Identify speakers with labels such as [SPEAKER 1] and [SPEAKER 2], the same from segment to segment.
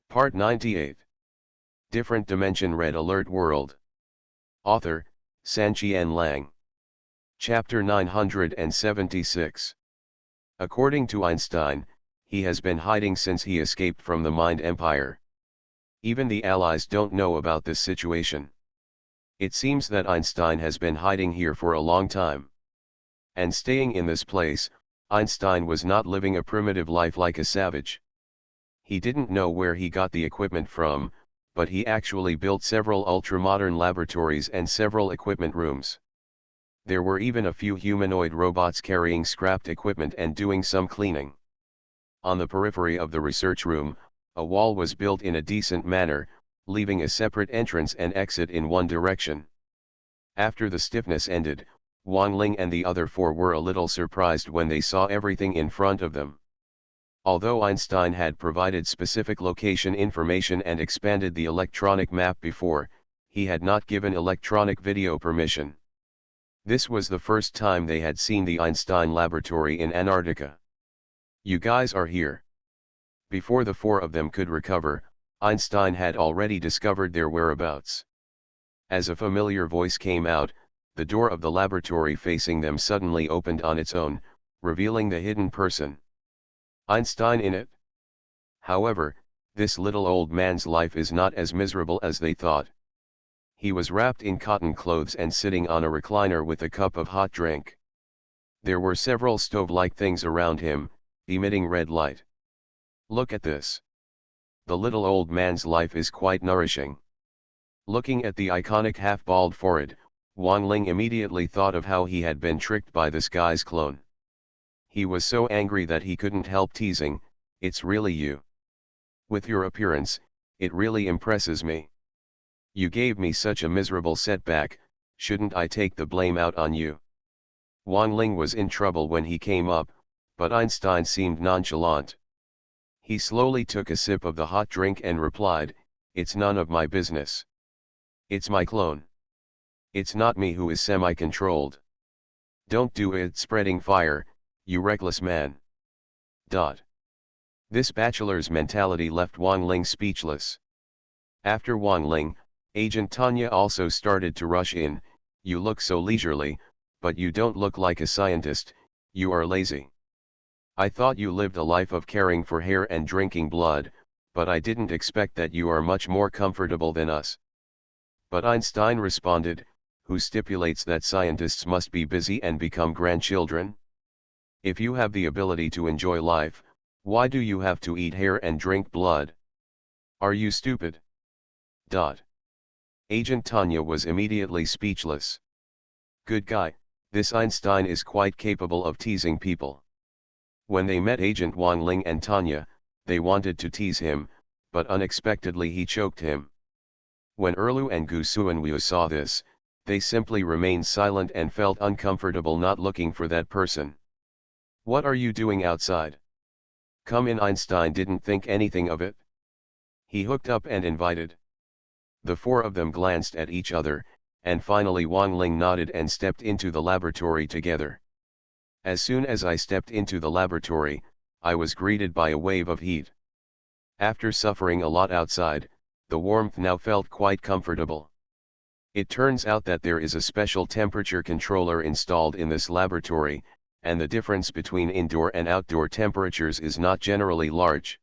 [SPEAKER 1] Part 98. Different Dimension Red Alert World. Author, Sanqian Lang. Chapter 976. According to Einstein, he has been hiding since he escaped from the Mind Empire. Even the Allies don't know about this situation. It seems that Einstein has been hiding here for a long time. And staying in this place, Einstein was not living a primitive life like a savage. He didn't know where he got the equipment from, but he actually built several ultra-modern laboratories and several equipment rooms. There were even a few humanoid robots carrying scrapped equipment and doing some cleaning. On the periphery of the research room, a wall was built in a decent manner, leaving a separate entrance and exit in one direction. After the stiffness ended, Wang Ling and the other four were a little surprised when they saw everything in front of them. Although Einstein had provided specific location information and expanded the electronic map before, he had not given electronic video permission. This was the first time they had seen the Einstein laboratory in Antarctica. "You guys are here." Before the four of them could recover, Einstein had already discovered their whereabouts. As a familiar voice came out, the door of the laboratory facing them suddenly opened on its own, revealing the hidden person. Einstein in it? However, this little old man's life is not as miserable as they thought. He was wrapped in cotton clothes and sitting on a recliner with a cup of hot drink. There were several stove-like things around him, emitting red light. Look at this. The little old man's life is quite nourishing. Looking at the iconic half-bald forehead, Wang Ling immediately thought of how he had been tricked by this guy's clone. He was so angry that he couldn't help teasing, "It's really you. With your appearance, it really impresses me. You gave me such a miserable setback, shouldn't I take the blame out on you?" Wang Ling was in trouble when he came up, but Einstein seemed nonchalant. He slowly took a sip of the hot drink and replied, "It's none of my business. It's my clone. It's not me who is semi-controlled. Don't do it spreading fire, you reckless man." This bachelor's mentality left Wang Ling speechless. After Wang Ling, Agent Tanya also started to rush in. "You look so leisurely, but you don't look like a scientist, you are lazy. I thought you lived a life of caring for hair and drinking blood, but I didn't expect that you are much more comfortable than us." But Einstein responded, "Who stipulates that scientists must be busy and become grandchildren? If you have the ability to enjoy life, why do you have to eat hair and drink blood? Are you stupid?" Agent Tanya was immediately speechless. Good guy, this Einstein is quite capable of teasing people. When they met Agent Wang Ling and Tanya, they wanted to tease him, but unexpectedly he choked him. When Erlu and Gu Suanwu saw this, they simply remained silent and felt uncomfortable not looking for that person. "What are you doing outside? Come in." Einstein didn't think anything of it. He hooked up and invited. The four of them glanced at each other, and finally Wang Ling nodded and stepped into the laboratory together. As soon as I stepped into the laboratory, I was greeted by a wave of heat. After suffering a lot outside, the warmth now felt quite comfortable. It turns out that there is a special temperature controller installed in this laboratory, and the difference between indoor and outdoor temperatures is not generally large.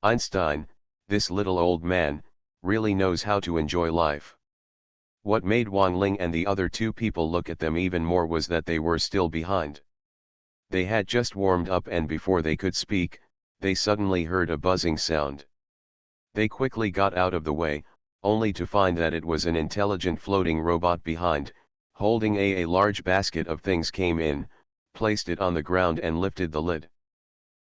[SPEAKER 1] Einstein, this little old man, really knows how to enjoy life. What made Wang Ling and the other two people look at them even more was that they were still behind. They had just warmed up, and before they could speak, they suddenly heard a buzzing sound. They quickly got out of the way, only to find that it was an intelligent floating robot behind, holding a large basket of things. Came in, placed it on the ground and lifted the lid.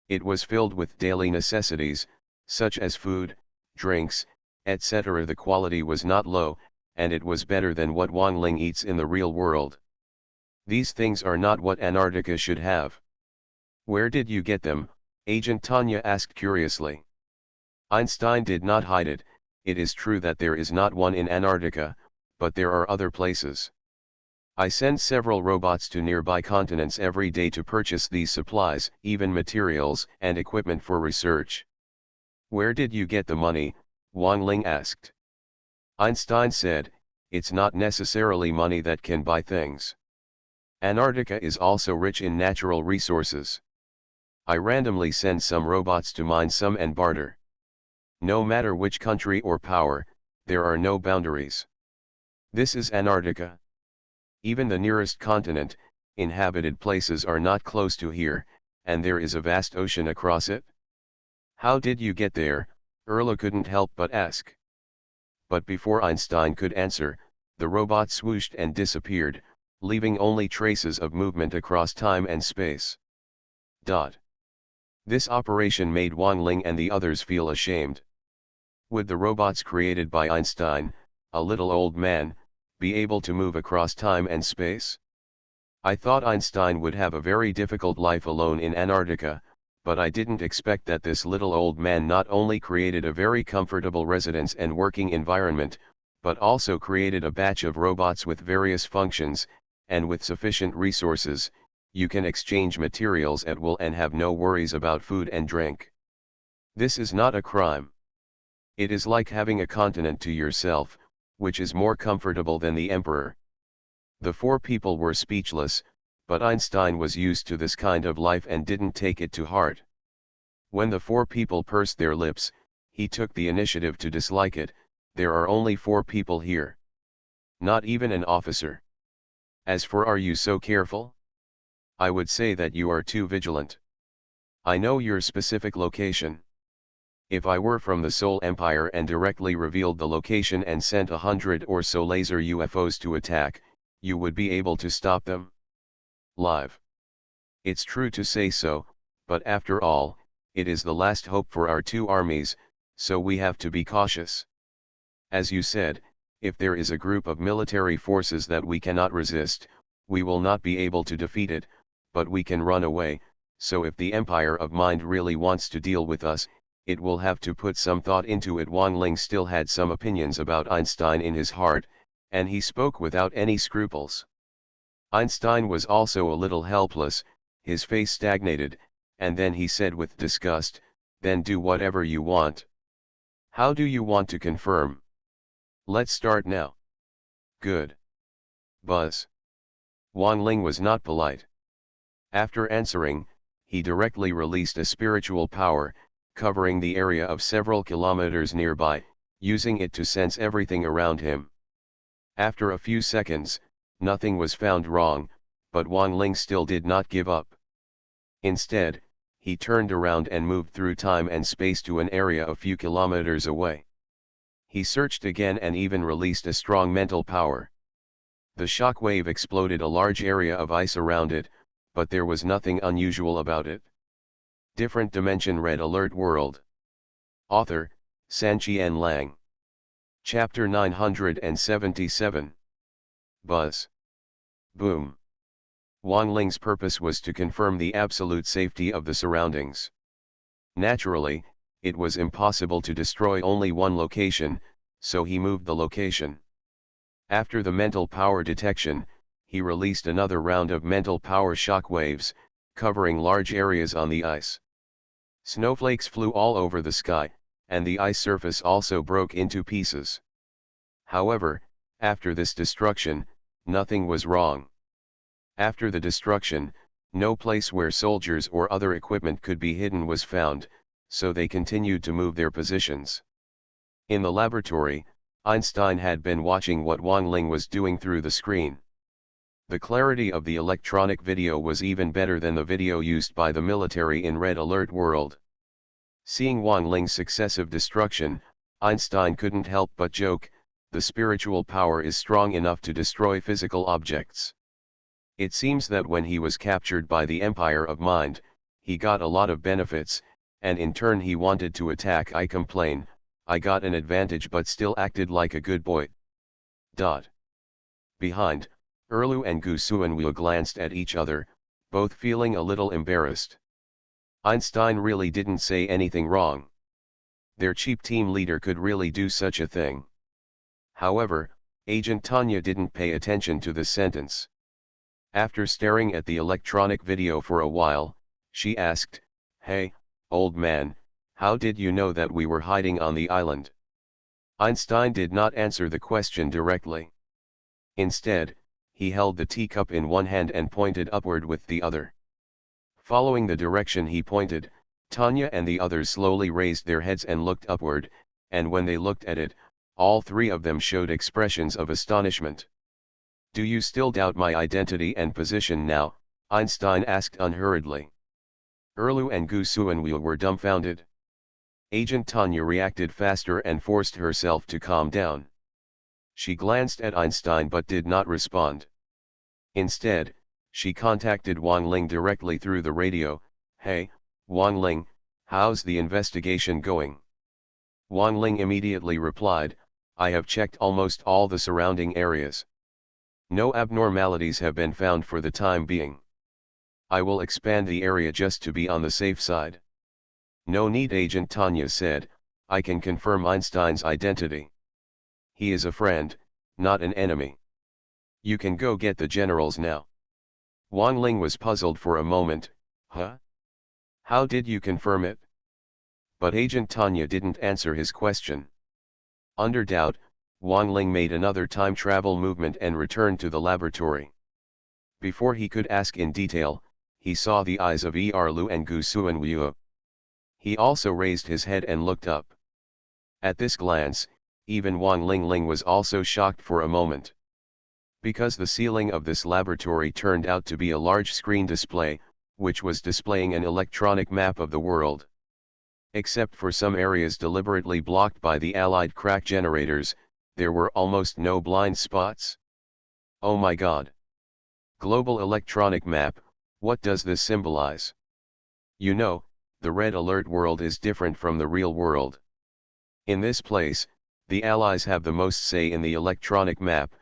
[SPEAKER 1] It was filled with daily necessities, such as food, drinks, etc. The quality was not low, and it was better than what Wang Ling eats in the real world. "These things are not what Antarctica should have." "Where did you get them?" Agent Tanya asked curiously. Einstein did not hide it. "It is true that there is not one in Antarctica, but there are other places. I send several robots to nearby continents every day to purchase these supplies, even materials and equipment for research. Where did you get the money? Wang Ling asked. Einstein said, it's not necessarily money that can buy things. Antarctica is also rich in natural resources. I randomly send some robots to mine some and barter. No matter which country or power, there are no boundaries. This is Antarctica. Even the nearest continent, inhabited places are not close to here, and there is a vast ocean across it. How did you get there? Erla couldn't help but ask. But before Einstein could answer, the robot swooshed and disappeared, leaving only traces of movement across time and space. This operation made Wang Ling and the others feel ashamed. Would the robots created by Einstein, a little old man, be able to move across time and space? I thought Einstein would have a very difficult life alone in Antarctica, but I didn't expect that this little old man not only created a very comfortable residence and working environment, but also created a batch of robots with various functions, and with sufficient resources, you can exchange materials at will and have no worries about food and drink. This is not a crime. It is like having a continent to yourself, which is more comfortable than the emperor. The four people were speechless, but Einstein was used to this kind of life and didn't take it to heart. When the four people pursed their lips, he took the initiative to dislike it. There are only 4 people here. Not even an officer. As for are you so careful? I would say that you are too vigilant. I know your specific location. If I were from the Seoul Empire and directly revealed the location and sent 100 or so laser UFOs to attack, you would be able to stop them? Live. It's true to say so, but after all, it is the last hope for our 2 armies, so we have to be cautious. As you said, if there is a group of military forces that we cannot resist, we will not be able to defeat it, but we can run away, so if the Empire of Mind really wants to deal with us, it will have to put some thought into it. Wang Ling still had some opinions about Einstein in his heart, and he spoke without any scruples. Einstein was also a little helpless, his face stagnated, and then he said with disgust, then do whatever you want. How do you want to confirm? Let's start now. Good. Buzz. Wang Ling was not polite. After answering, he directly released a spiritual power, covering the area of several kilometers nearby, using it to sense everything around him. After a few seconds, nothing was found wrong, but Wang Ling still did not give up. Instead, he turned around and moved through time and space to an area a few kilometers away. He searched again and even released a strong mental power. The shock wave exploded a large area of ice around it, but there was nothing unusual about it. Different Dimension Red Alert World. Author, Sanqian Lang. Chapter 977. Buzz. Boom. Wang Ling's purpose was to confirm the absolute safety of the surroundings. Naturally, it was impossible to destroy only one location, so he moved the location. After the mental power detection, he released another round of mental power shock waves, covering large areas on the ice. Snowflakes flew all over the sky, and the ice surface also broke into pieces. However, after this destruction, nothing was wrong. After the destruction, no place where soldiers or other equipment could be hidden was found, so they continued to move their positions. In the laboratory, Einstein had been watching what Wang Ling was doing through the screen. The clarity of the electronic video was even better than the video used by the military in Red Alert World. Seeing Wang Ling's successive destruction, Einstein couldn't help but joke, the spiritual power is strong enough to destroy physical objects. It seems that when he was captured by the Empire of Mind, he got a lot of benefits, and in turn he wanted to attack. I complain, I got an advantage but still acted like a good boy. Behind, Erlu and Gu Suanwu glanced at each other, both feeling a little embarrassed. Einstein really didn't say anything wrong. Their cheap team leader could really do such a thing. However, Agent Tanya didn't pay attention to this sentence. After staring at the electronic video for a while, she asked, "Hey, old man, How did you know that we were hiding on the island? Einstein did not answer the question directly. Instead, he held the teacup in one hand and pointed upward with the other. Following the direction he pointed, Tanya and the others slowly raised their heads and looked upward, and when they looked at it, all three of them showed expressions of astonishment. Do you still doubt my identity and position now? Einstein asked unhurriedly. Erlu and Gu Suanwil were dumbfounded. Agent Tanya reacted faster and forced herself to calm down. She glanced at Einstein but did not respond. Instead, she contacted Wang Ling directly through the radio. Hey, Wang Ling, how's the investigation going? Wang Ling immediately replied, I have checked almost all the surrounding areas. No abnormalities have been found for the time being. I will expand the area just to be on the safe side. No need, Agent Tanya said, I can confirm Einstein's identity. He is a friend, not an enemy. You can go get the generals now. Wang Ling was puzzled for a moment. Huh? How did you confirm it? But Agent Tanya didn't answer his question. Under doubt, Wang Ling made another time travel movement and returned to the laboratory. Before he could ask in detail, he saw the eyes of Erlu and Gu Suanwil. He also raised his head and looked up. At this glance, even Wang Ling was also shocked for a moment. Because the ceiling of this laboratory turned out to be a large screen display, which was displaying an electronic map of the world. Except for some areas deliberately blocked by the Allied crack generators, there were almost no blind spots. Oh my God! Global electronic map, what does this symbolize? You know, the red alert world is different from the real world. In this place, the Allies have the most say in the electronic map,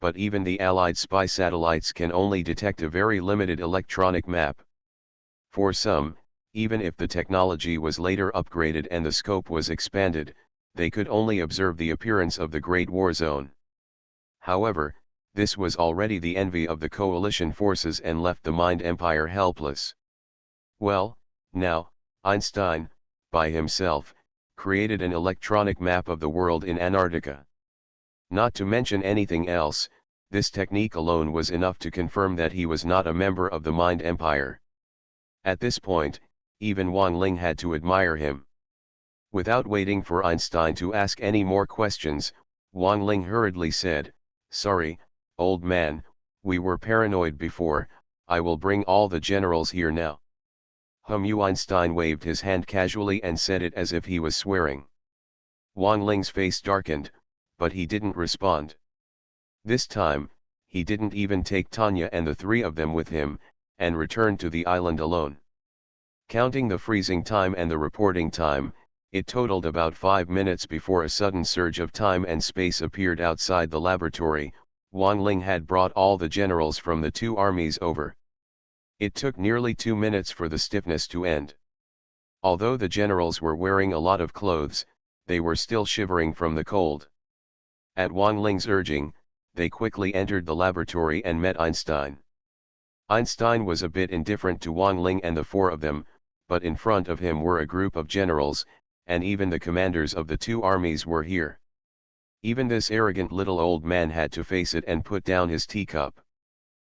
[SPEAKER 1] but even the Allied spy satellites can only detect a very limited electronic map. For some, even if the technology was later upgraded and the scope was expanded, they could only observe the appearance of the Great War Zone. However, this was already the envy of the coalition forces and left the Mind Empire helpless. Well, now, Einstein, by himself, created an electronic map of the world in Antarctica. Not to mention anything else, this technique alone was enough to confirm that he was not a member of the Mind Empire. At this point, even Wang Ling had to admire him. Without waiting for Einstein to ask any more questions, Wang Ling hurriedly said, Sorry, old man, we were paranoid before, I will bring all the generals here now. Einstein waved his hand casually and said it as if he was swearing. Wang Ling's face darkened, but he didn't respond. This time, he didn't even take Tanya and the three of them with him, and returned to the island alone. Counting the freezing time and the reporting time, it totaled about 5 minutes before a sudden surge of time and space appeared outside the laboratory. Wang Ling had brought all the generals from the two armies over. It took nearly 2 minutes for the stiffness to end. Although the generals were wearing a lot of clothes, they were still shivering from the cold. At Wang Ling's urging, they quickly entered the laboratory and met Einstein. Einstein was a bit indifferent to Wang Ling and the four of them, but in front of him were a group of generals, and even the commanders of the two armies were here. Even this arrogant little old man had to face it and put down his teacup.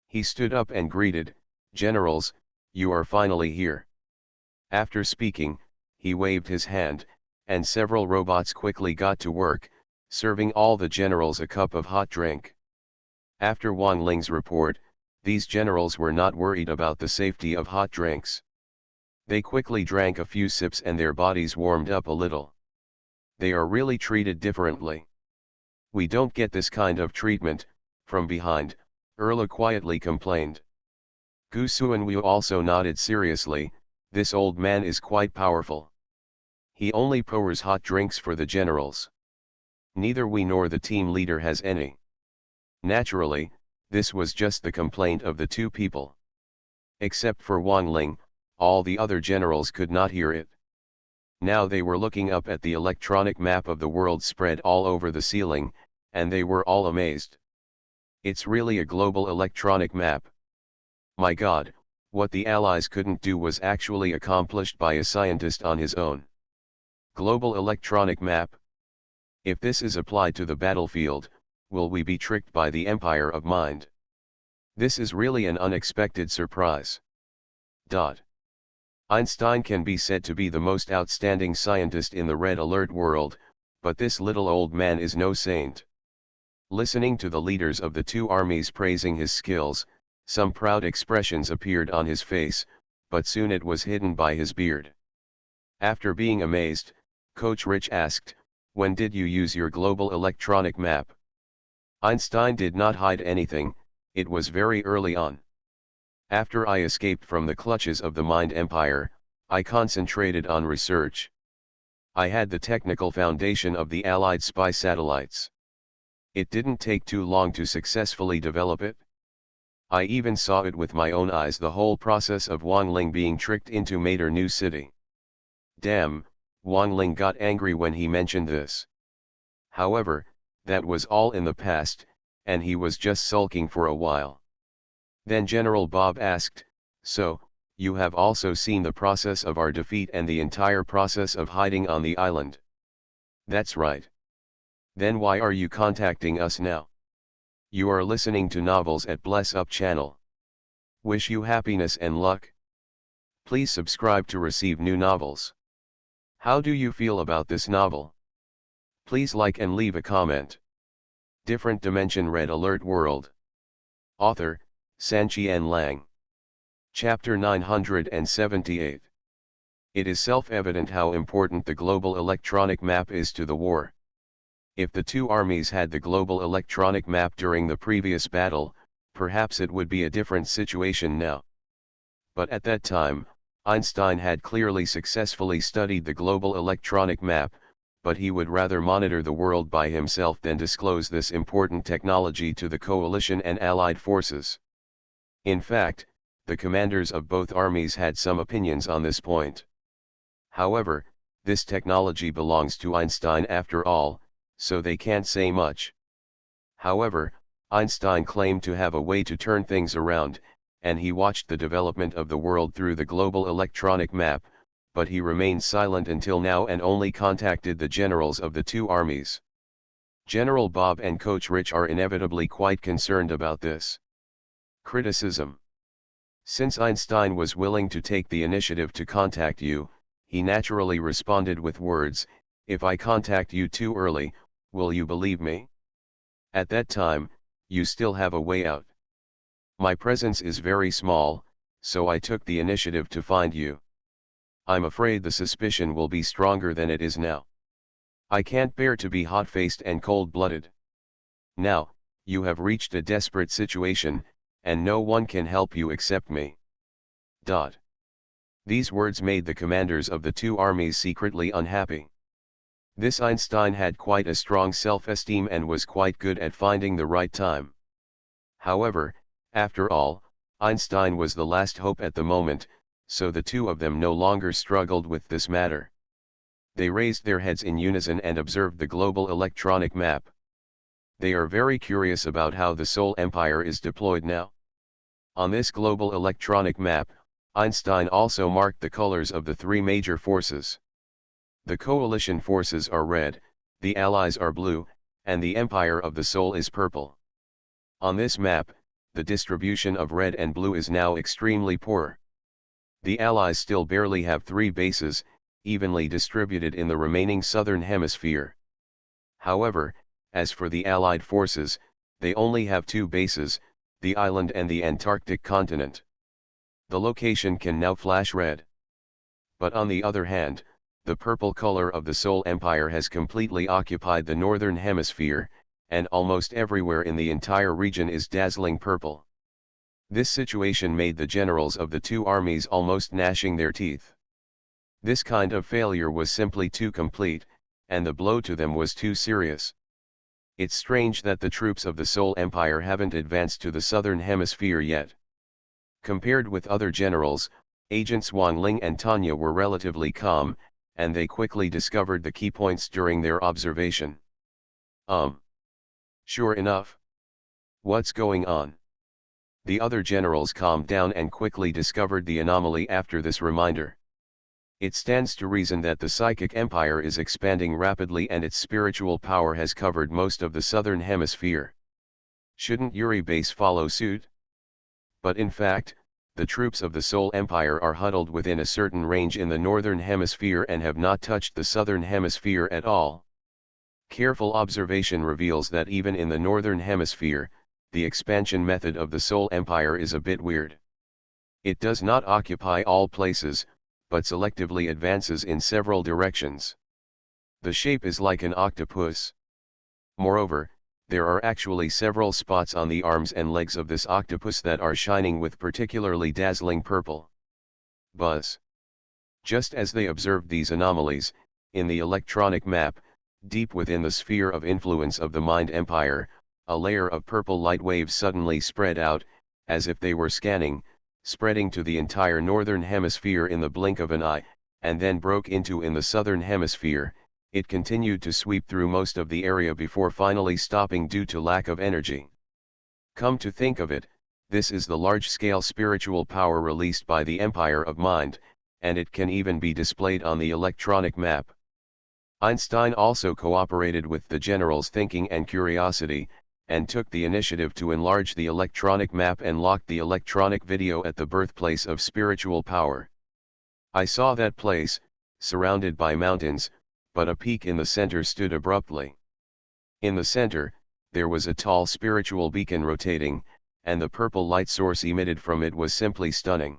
[SPEAKER 1] He stood up and greeted, Generals, you are finally here. After speaking, he waved his hand, and several robots quickly got to work, serving all the generals a cup of hot drink. After Wang Ling's report, these generals were not worried about the safety of hot drinks. They quickly drank a few sips and their bodies warmed up a little. They are really treated differently. We don't get this kind of treatment, from behind, Erla quietly complained. Gu Suanwil also nodded seriously, this old man is quite powerful. He only pours hot drinks for the generals. Neither we nor the team leader has any. Naturally, this was just the complaint of the two people. Except for Wang Ling, all the other generals could not hear it. Now they were looking up at the electronic map of the world spread all over the ceiling, and they were all amazed. It's really a global electronic map. My God, what the Allies couldn't do was actually accomplished by a scientist on his own. Global electronic map. If this is applied to the battlefield, will we be tricked by the empire of mind? This is really an unexpected surprise. Einstein can be said to be the most outstanding scientist in the red alert world, but this little old man is no saint. Listening to the leaders of the two armies praising his skills, some proud expressions appeared on his face, but soon it was hidden by his beard. After being amazed, PoortoRich asked, "When did you use your global electronic map?" Einstein did not hide anything, it was very early on. After I escaped from the clutches of the Mind Empire, I concentrated on research. I had the technical foundation of the Allied spy satellites. It didn't take too long to successfully develop it. I even saw it with my own eyes, the whole process of Wang Ling being tricked into Mater New City. Damn, Wang Ling got angry when he mentioned this. However, that was all in the past, and he was just sulking for a while. Then General Bob asked, "So, you have also seen the process of our defeat and the entire process of hiding on the island?" "That's right." "Then why are you contacting us now?" "You are listening to novels at Bless Up channel. Wish you happiness and luck. Please subscribe to receive new novels. How do you feel about this novel? Please like and leave a comment. Different Dimension Red Alert World. Author, Sanqian Lang. Chapter 978. It is self-evident how important the global electronic map is to the war. If the two armies had the global electronic map during the previous battle, perhaps it would be a different situation now. But at that time, Einstein had clearly successfully studied the global electronic map, but he would rather monitor the world by himself than disclose this important technology to the coalition and allied forces. In fact, the commanders of both armies had some opinions on this point. However, this technology belongs to Einstein after all, so they can't say much. However, Einstein claimed to have a way to turn things around, and he watched the development of the world through the global electronic map, but he remained silent until now and only contacted the generals of the two armies. General Bob and PoortoRich are inevitably quite concerned about this. Criticism. Since Einstein was willing to take the initiative to contact you, he naturally responded with words, "If I contact you too early, will you believe me? At that time, you still have a way out. My presence is very small, so I took the initiative to find you. I'm afraid the suspicion will be stronger than it is now. I can't bear to be hot-faced and cold-blooded. Now, you have reached a desperate situation, and no one can help you except me." These words made the commanders of the two armies secretly unhappy. This Einstein had quite a strong self-esteem and was quite good at finding the right time. However, after all, Einstein was the last hope at the moment, so the two of them no longer struggled with this matter. They raised their heads in unison and observed the global electronic map. They are very curious about how the Soul Empire is deployed now. On this global electronic map, Einstein also marked the colors of the three major forces. The coalition forces are red, the allies are blue, and the Empire of the Soul is purple. On this map, the distribution of red and blue is now extremely poor. The allies still barely have 3 bases, evenly distributed in the remaining southern hemisphere. However, as for the allied forces, they only have 2 bases, the island and the Antarctic continent. The location can now flash red. But on the other hand, the purple color of the Soul Empire has completely occupied the northern hemisphere, and almost everywhere in the entire region is dazzling purple. This situation made the generals of the two armies almost gnashing their teeth. This kind of failure was simply too complete, and the blow to them was too serious. It's strange that the troops of the Soul Empire haven't advanced to the southern hemisphere yet. Compared with other generals, agents Wang Ling and Tanya were relatively calm, and they quickly discovered the key points during their observation. Sure enough. What's going on? The other generals calmed down and quickly discovered the anomaly after this reminder. It stands to reason that the psychic empire is expanding rapidly and its spiritual power has covered most of the southern hemisphere. Shouldn't Yuri base follow suit? But in fact, the troops of the Soul Empire are huddled within a certain range in the northern hemisphere and have not touched the southern hemisphere at all. Careful observation reveals that even in the northern hemisphere, the expansion method of the Soul Empire is a bit weird. It does not occupy all places, but selectively advances in several directions. The shape is like an octopus. Moreover, there are actually several spots on the arms and legs of this octopus that are shining with particularly dazzling purple. Buzz. Just as they observed these anomalies, in the electronic map, deep within the sphere of influence of the Mind Empire, a layer of purple light waves suddenly spread out, as if they were scanning, spreading to the entire northern hemisphere in the blink of an eye, and then broke into in the southern hemisphere. It continued to sweep through most of the area before finally stopping due to lack of energy. Come to think of it, this is the large-scale spiritual power released by the Empire of Mind, and it can even be displayed on the electronic map. Einstein also cooperated with the general's thinking and curiosity, and took the initiative to enlarge the electronic map and locked the electronic video at the birthplace of spiritual power. I saw that place, surrounded by mountains, but a peak in the center stood abruptly. In the center, there was a tall spiritual beacon rotating, and the purple light source emitted from it was simply stunning.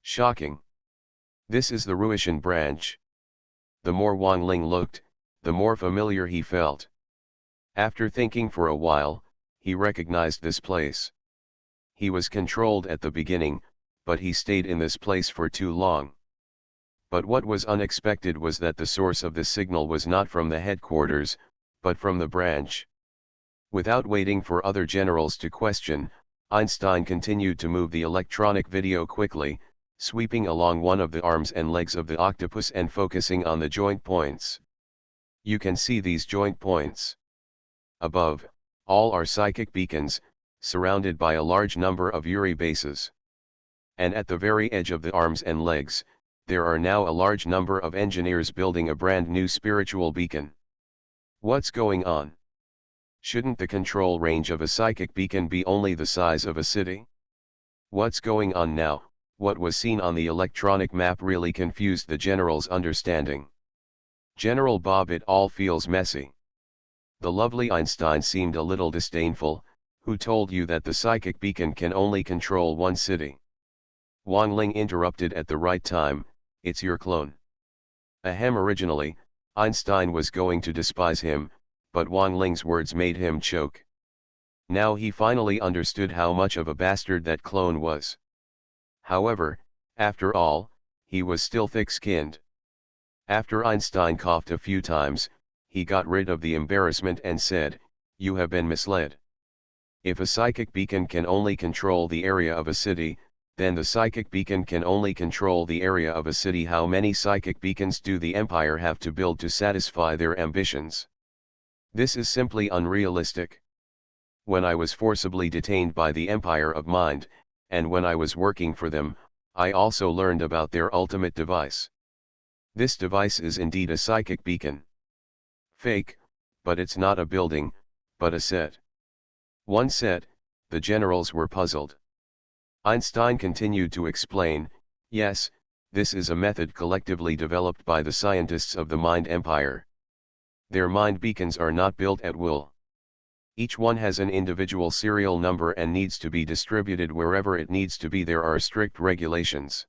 [SPEAKER 1] Shocking. This is the Ruishan branch. The more Wang Ling looked, the more familiar he felt. After thinking for a while, he recognized this place. He was controlled at the beginning, but he stayed in this place for too long. But what was unexpected was that the source of the signal was not from the headquarters, but from the branch. Without waiting for other generals to question, Einstein continued to move the electronic video quickly, sweeping along one of the arms and legs of the octopus and focusing on the joint points. You can see these joint points. Above, all are psychic beacons, surrounded by a large number of Uri bases. And at the very edge of the arms and legs, there are now a large number of engineers building a brand new spiritual beacon. What's going on? Shouldn't the control range of a psychic beacon be only the size of a city? What's going on now? What was seen on the electronic map really confused the general's understanding. General Bob, it all feels messy. The lovely Einstein seemed a little disdainful. Who told you that the psychic beacon can only control one city? Wang Ling interrupted at the right time. It's your clone. Ahem. Originally, Einstein was going to despise him, but Wang Ling's words made him choke. Now he finally understood how much of a bastard that clone was. However, after all, he was still thick-skinned. After Einstein coughed a few times, he got rid of the embarrassment and said, "You have been misled. If a psychic beacon can only control the area of a city, then the psychic beacon can only control the area of a city. How many psychic beacons do the Empire have to build to satisfy their ambitions? This is simply unrealistic. When I was forcibly detained by the Empire of Mind, and when I was working for them, I also learned about their ultimate device. This device is indeed a psychic beacon. Fake, but it's not a building, but a set." One set. The generals were puzzled. Einstein continued to explain, "Yes, this is a method collectively developed by the scientists of the Mind Empire. Their mind beacons are not built at will. Each one has an individual serial number and needs to be distributed wherever it needs to be. There are strict regulations.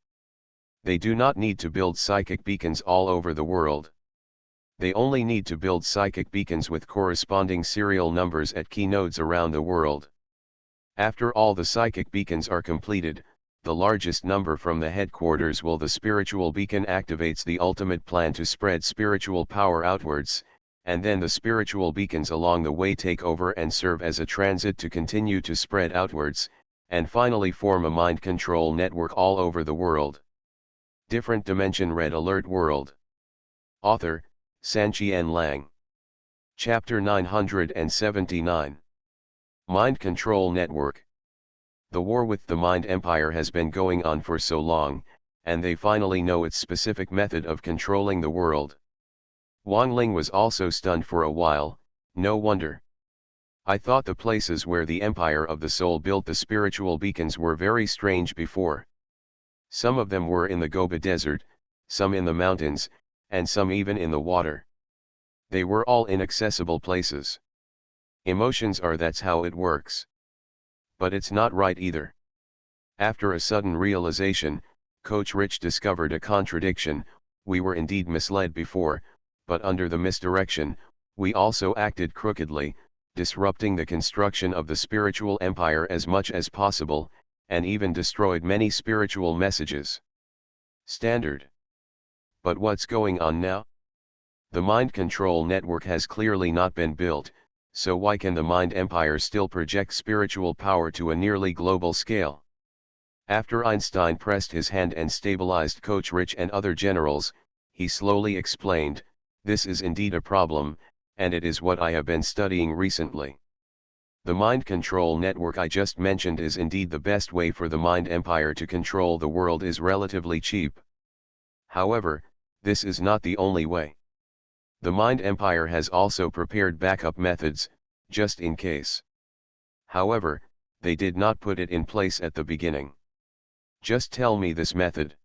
[SPEAKER 1] They do not need to build psychic beacons all over the world. They only need to build psychic beacons with corresponding serial numbers at key nodes around the world. After all the psychic beacons are completed, the largest number from the headquarters will the spiritual beacon activates the ultimate plan to spread spiritual power outwards, and then the spiritual beacons along the way take over and serve as a transit to continue to spread outwards, and finally form a mind control network all over the world." Different Dimension Red Alert World. Author, Sanqian Lang. Chapter 979. Mind Control Network. The war with the Mind Empire has been going on for so long, and they finally know its specific method of controlling the world. Wang Ling was also stunned for a while, no wonder. I thought the places where the Empire of the Soul built the spiritual beacons were very strange before. Some of them were in the Gobi Desert, some in the mountains, and some even in the water. They were all inaccessible places. Emotions are that's how it works. But it's not right either. After a sudden realization, PoortoRich discovered a contradiction. We were indeed misled before, but under the misdirection, we also acted crookedly, disrupting the construction of the spiritual empire as much as possible, and even destroyed many spiritual messages. Standard. But what's going on now? The mind control network has clearly not been built, so why can the mind empire still project spiritual power to a nearly global scale? After Einstein pressed his hand and stabilized PoortoRich and other generals, he slowly explained, "This is indeed a problem, and it is what I have been studying recently. The mind control network I just mentioned is indeed the best way for the mind empire to control the world, is relatively cheap. However, this is not the only way. The mind empire has also prepared backup methods, just in case. However, they did not put it in place at the beginning. Just tell me this method."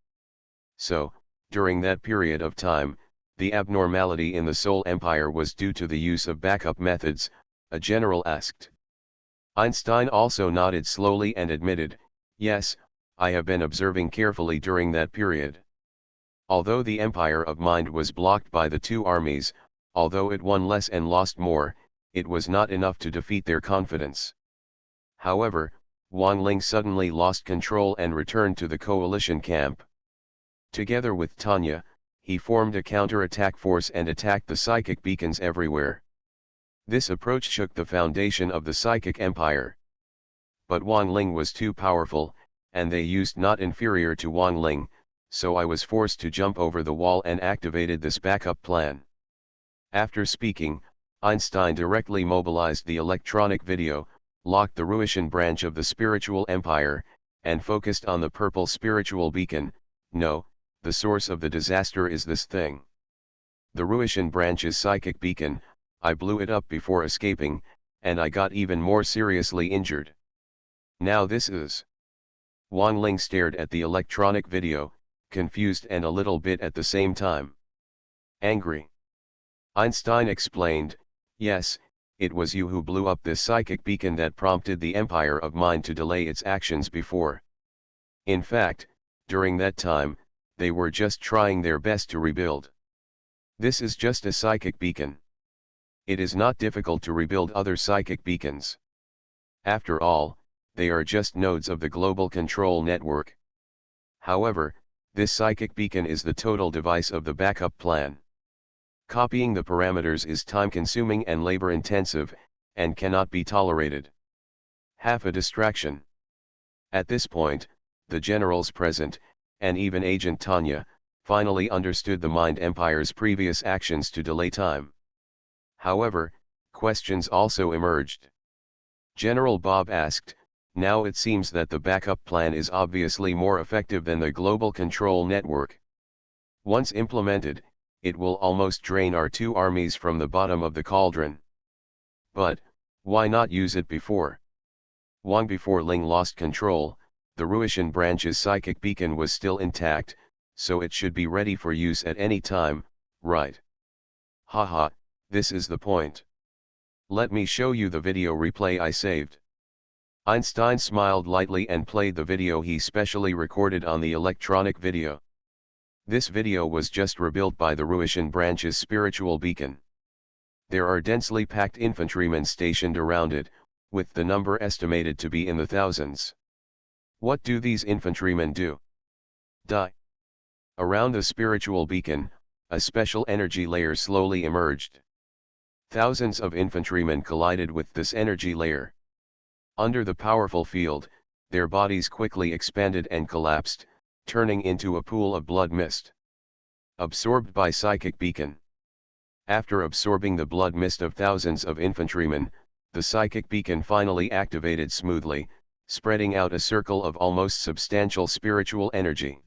[SPEAKER 1] So, during that period of time, the abnormality in the Soul Empire was due to the use of backup methods, a general asked. Einstein also nodded slowly and admitted, "Yes, I have been observing carefully during that period. Although the empire of mind was blocked by the two armies, although it won less and lost more, it was not enough to defeat their confidence. However, Wang Ling suddenly lost control and returned to the coalition camp. Together with Tanya, he formed a counter-attack force and attacked the psychic beacons everywhere. This approach shook the foundation of the psychic empire. But Wang Ling was too powerful, and they used not inferior to Wang Ling, so I was forced to jump over the wall and activated this backup plan." After speaking, Einstein directly mobilized the electronic video, locked the Russian branch of the spiritual empire, and focused on the purple spiritual beacon. "No, the source of the disaster is this thing. The Russian branch's psychic beacon, I blew it up before escaping, and I got even more seriously injured. Now this is..." Wang Ling stared at the electronic video, confused and a little bit at the same time. Angry. Einstein explained, "Yes, it was you who blew up this psychic beacon that prompted the Empire of Mind to delay its actions before. In fact, during that time, they were just trying their best to rebuild. This is just a psychic beacon. It is not difficult to rebuild other psychic beacons. After all, they are just nodes of the global control network. However, this psychic beacon is the total device of the backup plan. Copying the parameters is time-consuming and labor-intensive, and cannot be tolerated. Half a distraction." At this point, the generals present, and even Agent Tanya, finally understood the Mind Empire's previous actions to delay time. However, questions also emerged. General Bob asked, "Now it seems that the backup plan is obviously more effective than the global control network. Once implemented, it will almost drain our two armies from the bottom of the cauldron. But, why not use it before? Long before Ling lost control, the Russian branch's psychic beacon was still intact, so it should be ready for use at any time, right? Haha, this is the point. Let me show you the video replay I saved." Einstein smiled lightly and played the video he specially recorded on the electronic video. This video was just rebuilt by the Russian branch's spiritual beacon. There are densely packed infantrymen stationed around it, with the number estimated to be in the thousands. What do these infantrymen do? Die. Around the spiritual beacon, a special energy layer slowly emerged. Thousands of infantrymen collided with this energy layer. Under the powerful field, their bodies quickly expanded and collapsed, turning into a pool of blood mist. Absorbed by psychic beacon. After absorbing the blood mist of thousands of infantrymen, the psychic beacon finally activated smoothly, spreading out a circle of almost substantial spiritual energy.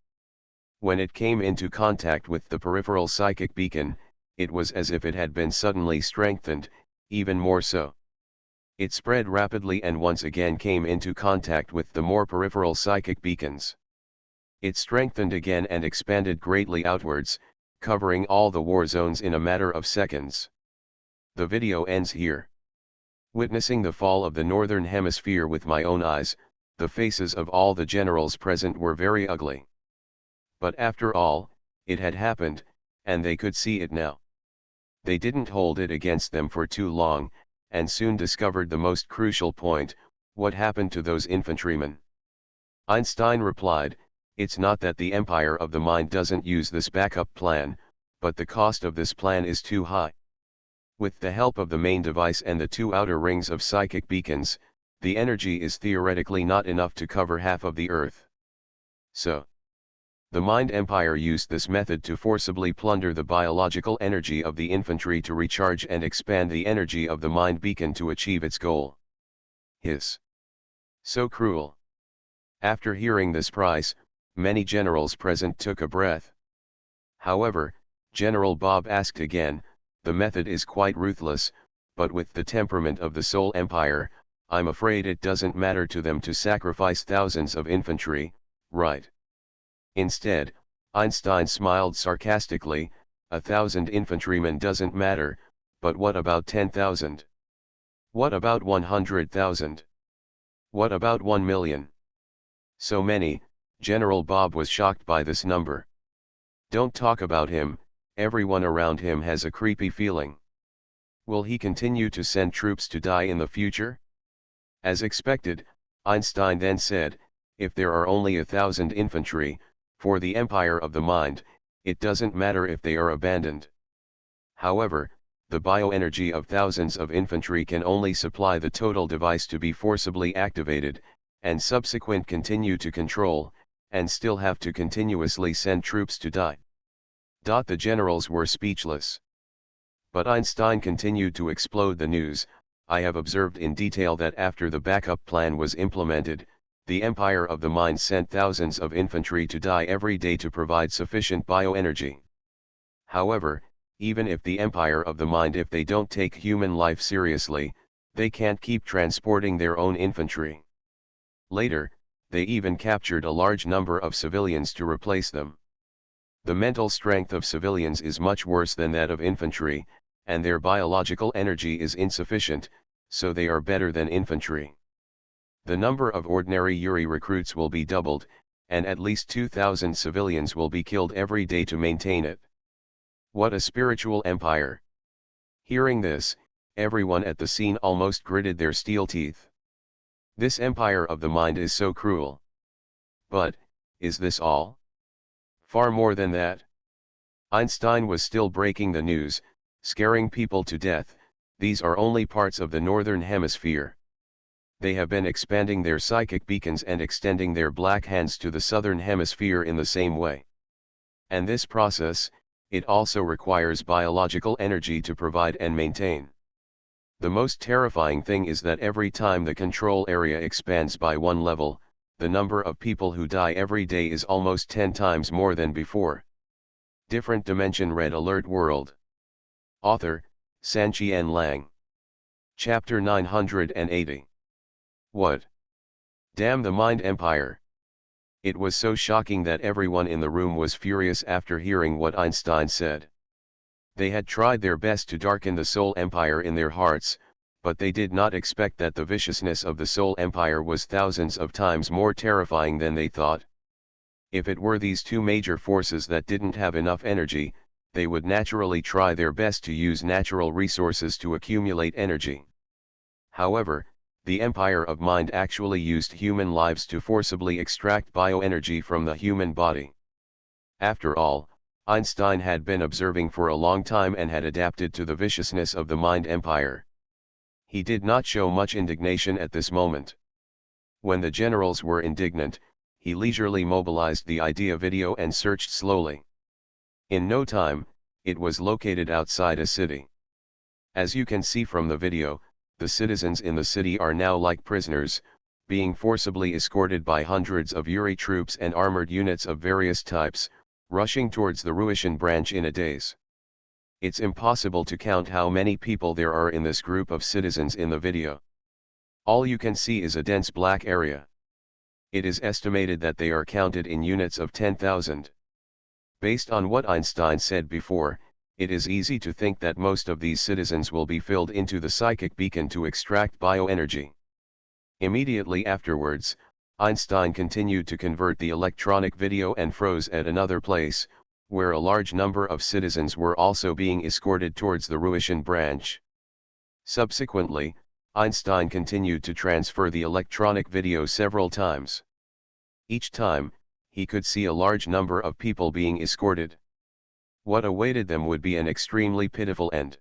[SPEAKER 1] When it came into contact with the peripheral psychic beacon, it was as if it had been suddenly strengthened, even more so. It spread rapidly and once again came into contact with the more peripheral psychic beacons. It strengthened again and expanded greatly outwards, covering all the war zones in a matter of seconds. The video ends here. Witnessing the fall of the Northern Hemisphere with my own eyes, the faces of all the generals present were very ugly. But after all, it had happened, and they could see it now. They didn't hold it against them for too long, and soon discovered the most crucial point: what happened to those infantrymen? Einstein replied, "It's not that the empire of the mind doesn't use this backup plan, but the cost of this plan is too high. With the help of the main device and the two outer rings of psychic beacons, the energy is theoretically not enough to cover half of the Earth. So, the Mind Empire used this method to forcibly plunder the biological energy of the infantry to recharge and expand the energy of the mind beacon to achieve its goal." Hiss. So cruel. After hearing this price, many generals present took a breath. However, General Bob asked again, "The method is quite ruthless, but with the temperament of the Soul Empire, I'm afraid it doesn't matter to them to sacrifice thousands of infantry, right?" Instead, Einstein smiled sarcastically, "1,000 infantrymen doesn't matter, but what about 10,000? What about 100,000? What about 1 million? So many." General Bob was shocked by this number. "Don't talk about him, everyone around him has a creepy feeling. Will he continue to send troops to die in the future?" As expected, Einstein then said, "If there are only 1,000 infantry, for the empire of the mind, it doesn't matter if they are abandoned. However, the bioenergy of thousands of infantry can only supply the total device to be forcibly activated, and subsequent continue to control, and still have to continuously send troops to die." The generals were speechless. But Einstein continued to explode the news. "I have observed in detail that after the backup plan was implemented, the empire of the mind sent thousands of infantry to die every day to provide sufficient bioenergy. However, even if the empire of the mind, if they don't take human life seriously, they can't keep transporting their own infantry. Later, they even captured a large number of civilians to replace them. The mental strength of civilians is much worse than that of infantry, and their biological energy is insufficient, so they are better than infantry. The number of ordinary Yuri recruits will be doubled, and at least 2,000 civilians will be killed every day to maintain it. What a spiritual empire!" Hearing this, everyone at the scene almost gritted their steel teeth. This empire of the mind is so cruel. But, is this all? Far more than that. Einstein was still breaking the news, scaring people to death. These are only parts of the Northern Hemisphere. They have been expanding their psychic beacons and extending their black hands to the Southern Hemisphere in the same way. And this process, it also requires biological energy to provide and maintain. The most terrifying thing is that every time the control area expands by one level, the number of people who die every day is almost 10 times more than before. Different Dimension Red Alert World. Author, Sanqian Lang. Chapter 980. What? Damn the Mind Empire. It was so shocking that everyone in the room was furious after hearing what Einstein said. They had tried their best to darken the Soul Empire in their hearts, but they did not expect that the viciousness of the Soul Empire was thousands of times more terrifying than they thought. If it were these two major forces that didn't have enough energy, they would naturally try their best to use natural resources to accumulate energy. However, the Empire of Mind actually used human lives to forcibly extract bioenergy from the human body. After all, Einstein had been observing for a long time and had adapted to the viciousness of the Mind Empire. He did not show much indignation at this moment. When the generals were indignant, he leisurely mobilized the idea video and searched slowly. In no time, it was located outside a city. As you can see from the video, the citizens in the city are now like prisoners, being forcibly escorted by hundreds of Yuri troops and armored units of various types, rushing towards the Russian branch in a daze. It's impossible to count how many people there are in this group of citizens in the video. All you can see is a dense black area. It is estimated that they are counted in units of 10,000. Based on what Einstein said before, it is easy to think that most of these citizens will be filled into the psychic beacon to extract bioenergy. Immediately afterwards, Einstein continued to convert the electronic video and froze at another place, where a large number of citizens were also being escorted towards the Russian branch. Subsequently, Einstein continued to transfer the electronic video several times. Each time, he could see a large number of people being escorted. What awaited them would be an extremely pitiful end.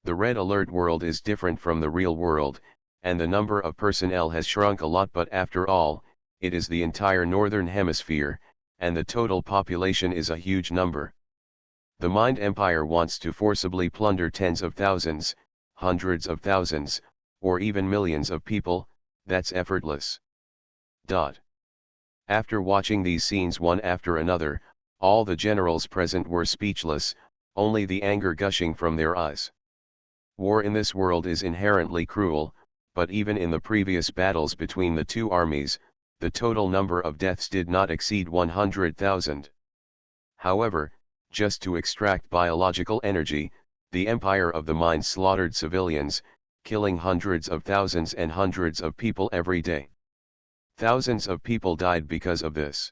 [SPEAKER 1] The red alert world is different from the real world, and the number of personnel has shrunk a lot, but after all, it is the entire northern hemisphere, and the total population is a huge number. The Mind Empire wants to forcibly plunder tens of thousands, hundreds of thousands, or even millions of people. That's effortless. After watching these scenes one after another, all the generals present were speechless, only the anger gushing from their eyes. War in this world is inherently cruel, but even in the previous battles between the two armies, the total number of deaths did not exceed 100,000. However, just to extract biological energy, the Empire of the Mind slaughtered civilians, killing hundreds of thousands and hundreds of people every day. Thousands of people died because of this.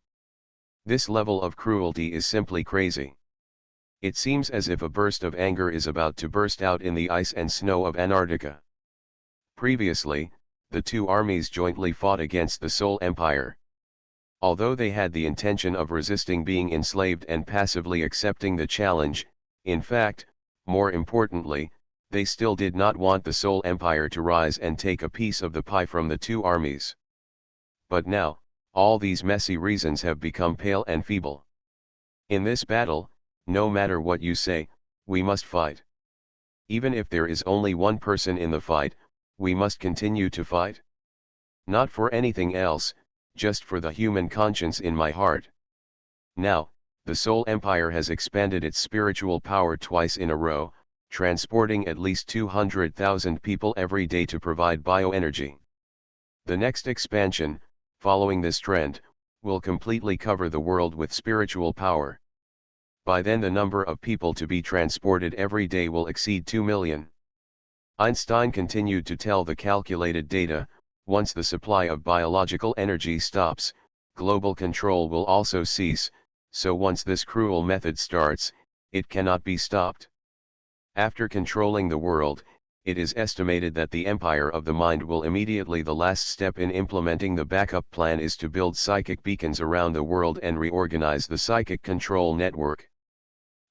[SPEAKER 1] This level of cruelty is simply crazy. It seems as if a burst of anger is about to burst out in the ice and snow of Antarctica. Previously, the two armies jointly fought against the Soul Empire. Although they had the intention of resisting being enslaved and passively accepting the challenge, in fact, more importantly, they still did not want the Soul Empire to rise and take a piece of the pie from the two armies. But now, all these messy reasons have become pale and feeble. In this battle, no matter what you say, we must fight. Even if there is only one person in the fight, we must continue to fight. Not for anything else, just for the human conscience in my heart. Now, the Soul Empire has expanded its spiritual power twice in a row, transporting at least 200,000 people every day to provide bioenergy. The next expansion, following this trend, will completely cover the world with spiritual power. By then the number of people to be transported every day will exceed 2 million. Einstein continued to tell the calculated data, once the supply of biological energy stops, global control will also cease, so once this cruel method starts, it cannot be stopped. After controlling the world, it is estimated that the Empire of the Mind will immediately. The last step in implementing the backup plan is to build psychic beacons around the world and reorganize the psychic control network.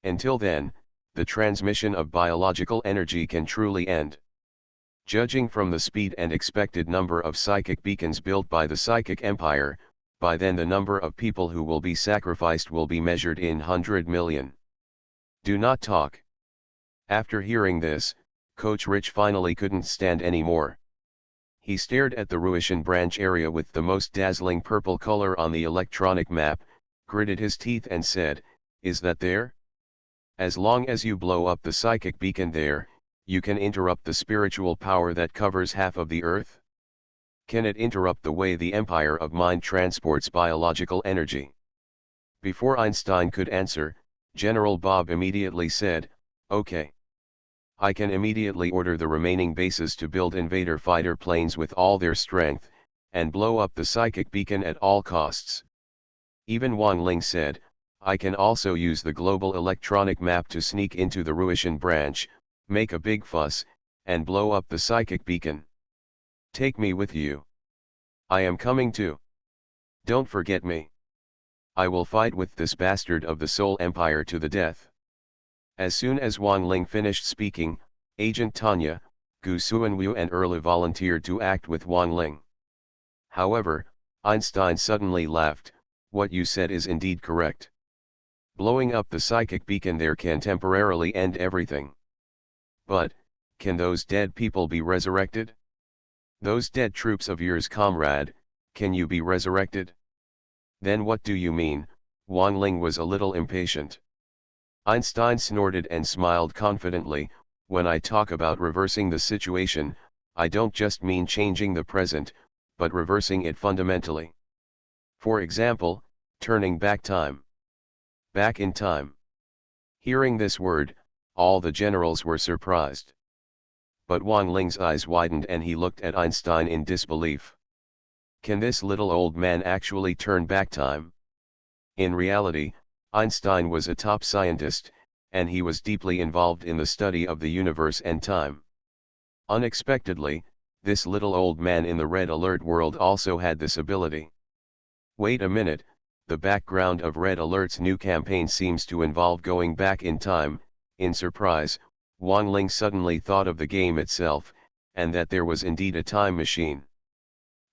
[SPEAKER 1] Until then, the transmission of biological energy can truly end. Judging from the speed and expected number of psychic beacons built by the Psychic Empire, by then the number of people who will be sacrificed will be measured in 100 million. Do not talk. After hearing this, PoortoRich finally couldn't stand anymore. He stared at the Russian branch area with the most dazzling purple color on the electronic map, gritted his teeth and said, "Is that there? As long as you blow up the psychic beacon there, you can interrupt the spiritual power that covers half of the earth? Can it interrupt the way the Empire of Mind transports biological energy?" Before Einstein could answer, General Bob immediately said, "Okay. I can immediately order the remaining bases to build invader fighter planes with all their strength, and blow up the psychic beacon at all costs." Even Wang Ling said, "I can also use the global electronic map to sneak into the Russian branch, make a big fuss, and blow up the psychic beacon. Take me with you. I am coming too. Don't forget me. I will fight with this bastard of the Soul Empire to the death." As soon as Wang Ling finished speaking, Agent Tanya, Gu Suanwu and Erla volunteered to act with Wang Ling. However, Einstein suddenly laughed, "What you said is indeed correct. Blowing up the psychic beacon there can temporarily end everything. But, can those dead people be resurrected? Those dead troops of yours, comrade, can you be resurrected? Then what do you mean, Wang Ling was a little impatient. Einstein snorted and smiled confidently. When I talk about reversing the situation, I don't just mean changing the present, but reversing it fundamentally. For example, turning back time. Back in time. Hearing this word, all the generals were surprised. But Wang Ling's eyes widened and he looked at Einstein in disbelief. Can this little old man actually turn back time? In reality, Einstein was a top scientist, and he was deeply involved in the study of the universe and time. Unexpectedly, this little old man in the Red Alert world also had this ability. Wait a minute, the background of Red Alert's new campaign seems to involve going back in time. In surprise, Wang Ling suddenly thought of the game itself, and that there was indeed a time machine.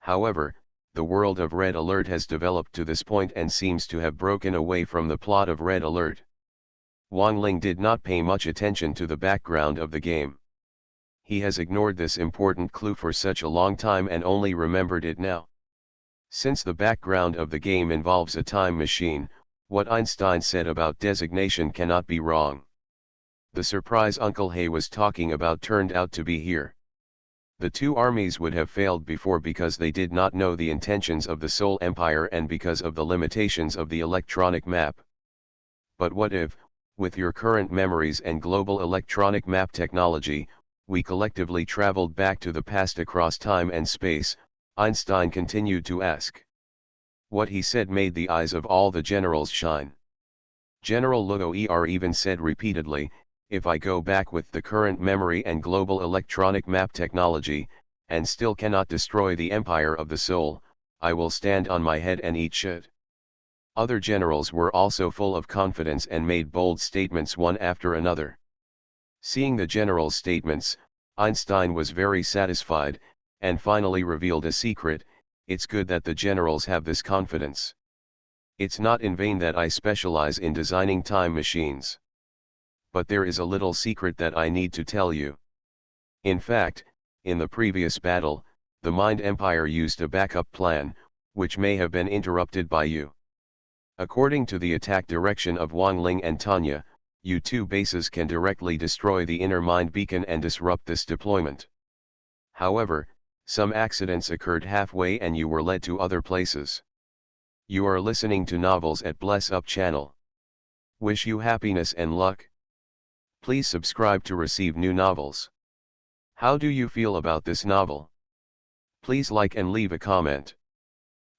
[SPEAKER 1] However, the world of Red Alert has developed to this point and seems to have broken away from the plot of Red Alert. Wang Ling did not pay much attention to the background of the game. He has ignored this important clue for such a long time and only remembered it now. Since the background of the game involves a time machine, what Einstein said about designation cannot be wrong. The surprise Uncle Hay was talking about turned out to be here. The two armies would have failed before because they did not know the intentions of the Seoul Empire and because of the limitations of the electronic map. But what if, with your current memories and global electronic map technology, we collectively traveled back to the past across time and space? Einstein continued to ask. What he said made the eyes of all the generals shine. General Luo even said repeatedly, if I go back with the current memory and global electronic map technology, and still cannot destroy the empire of the soul, I will stand on my head and eat shit. Other generals were also full of confidence and made bold statements one after another. Seeing the generals' statements, Einstein was very satisfied, and finally revealed a secret. It's good that the generals have this confidence. It's not in vain that I specialize in designing time machines. But there is a little secret that I need to tell you. In fact, in the previous battle, the Mind Empire used a backup plan, which may have been interrupted by you. According to the attack direction of Wang Ling and Tanya, U2 bases can directly destroy the inner mind beacon and disrupt this deployment. However, some accidents occurred halfway and you were led to other places. You are listening to Novels at Bless Up channel. Wish you happiness and luck. Please subscribe to receive new novels. How do you feel about this novel? Please like and leave a comment.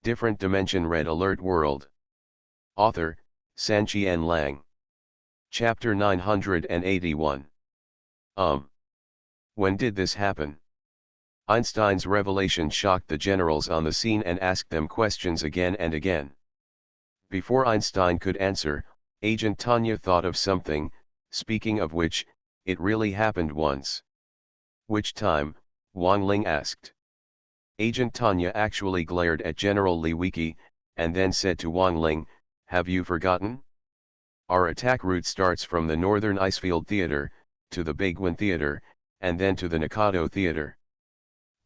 [SPEAKER 1] Different Dimension Red Alert World. Author, Sanqian Lang. Chapter 981. When did this happen? Einstein's revelation shocked the generals on the scene and asked them questions again and again. Before Einstein could answer, Agent Tanya thought of something. Speaking of which, it really happened once. Which time? Wang Ling asked. Agent Tanya actually glared at General Li Wiki, and then said to Wang Ling, have you forgotten? Our attack route starts from the Northern Icefield Theater, to the Baigwan Theater, and then to the Nakado Theater.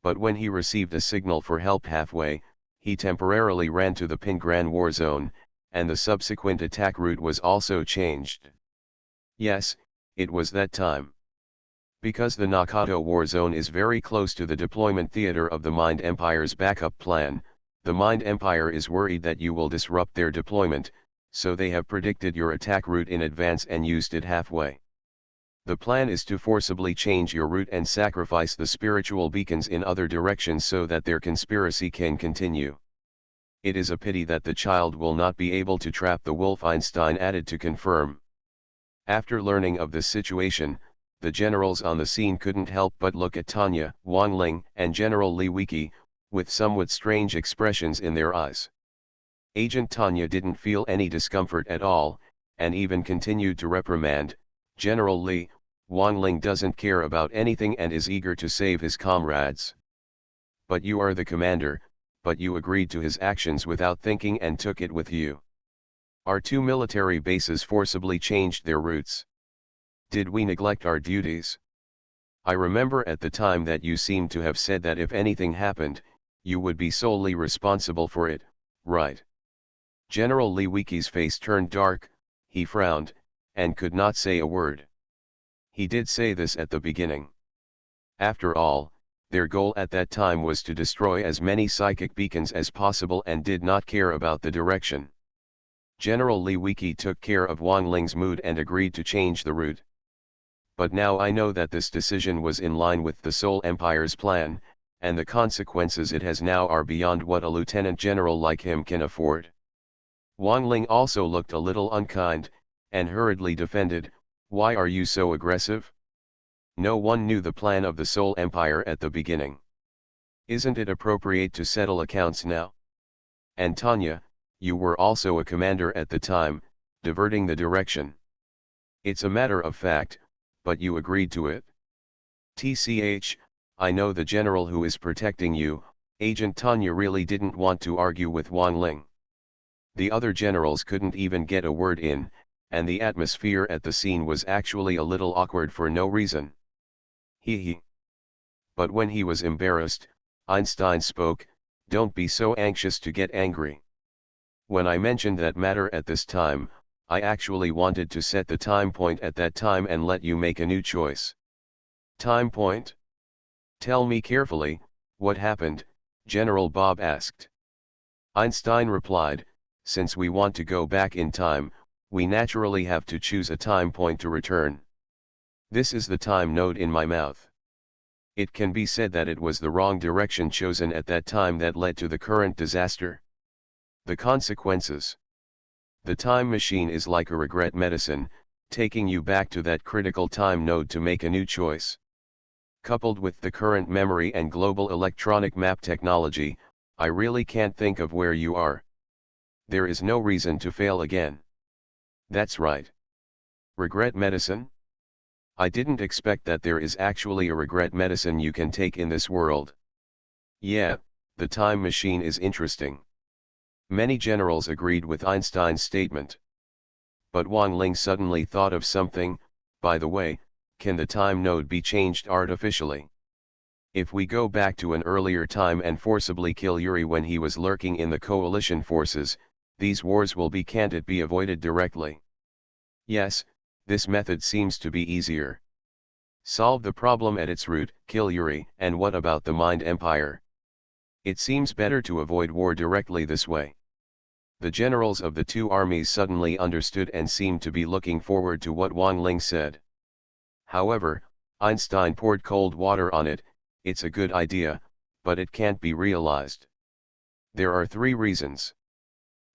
[SPEAKER 1] But when he received a signal for help halfway, he temporarily ran to the Pingran War Zone, and the subsequent attack route was also changed. Yes, it was that time. Because the Nakado War Zone is very close to the deployment theater of the Mind Empire's backup plan, the Mind Empire is worried that you will disrupt their deployment, so they have predicted your attack route in advance and used it halfway. The plan is to forcibly change your route and sacrifice the spiritual beacons in other directions so that their conspiracy can continue. It is a pity that the child will not be able to trap the wolf, Einstein added to confirm. After learning of this situation, the generals on the scene couldn't help but look at Tanya, Wang Ling, and General Li Wiki, with somewhat strange expressions in their eyes. Agent Tanya didn't feel any discomfort at all, and even continued to reprimand, General Li, Wang Ling doesn't care about anything and is eager to save his comrades. But you are the commander, but you agreed to his actions without thinking and took it with you. Our two military bases forcibly changed their routes. Did we neglect our duties? I remember at the time that you seemed to have said that if anything happened, you would be solely responsible for it, right? General Lewiki's face turned dark, he frowned, and could not say a word. He did say this at the beginning. After all, their goal at that time was to destroy as many psychic beacons as possible and did not care about the direction. General Lewicki took care of Wang Ling's mood and agreed to change the route. But now I know that this decision was in line with the Seoul Empire's plan, and the consequences it has now are beyond what a lieutenant general like him can afford. Wang Ling also looked a little unkind, and hurriedly defended, "Why are you so aggressive? No one knew the plan of the Seoul Empire at the beginning. Isn't it appropriate to settle accounts now? And Tanya, you were also a commander at the time, diverting the direction. It's a matter of fact, but you agreed to it. TCH, I know the general who is protecting you." Agent Tanya really didn't want to argue with Wang Ling. The other generals couldn't even get a word in, and the atmosphere at the scene was actually a little awkward for no reason. He. But when he was embarrassed, Einstein spoke, "Don't be so anxious to get angry. When I mentioned that matter at this time, I actually wanted to set the time point at that time and let you make a new choice." "Time point? Tell me carefully, what happened?" General Bob asked. Einstein replied, "Since we want to go back in time, we naturally have to choose a time point to return. This is the time node in my mouth. It can be said that it was the wrong direction chosen at that time that led to the current disaster. The consequences. The time machine is like a regret medicine, taking you back to that critical time node to make a new choice. Coupled with the current memory and global electronic map technology, I really can't think of where you are. There is no reason to fail again." "That's right. Regret medicine? I didn't expect that there is actually a regret medicine you can take in this world. Yeah, the time machine is interesting." Many generals agreed with Einstein's statement. But Wang Ling suddenly thought of something. "By the way, can the time node be changed artificially? If we go back to an earlier time and forcibly kill Yuri when he was lurking in the coalition forces, these wars can't it be avoided directly?" "Yes, this method seems to be easier. Solve the problem at its root, kill Yuri." "And what about the Mind Empire? It seems better to avoid war directly this way." The generals of the two armies suddenly understood and seemed to be looking forward to what Wang Ling said. However, Einstein poured cold water on it. "It's a good idea, but it can't be realized. There are 3 reasons.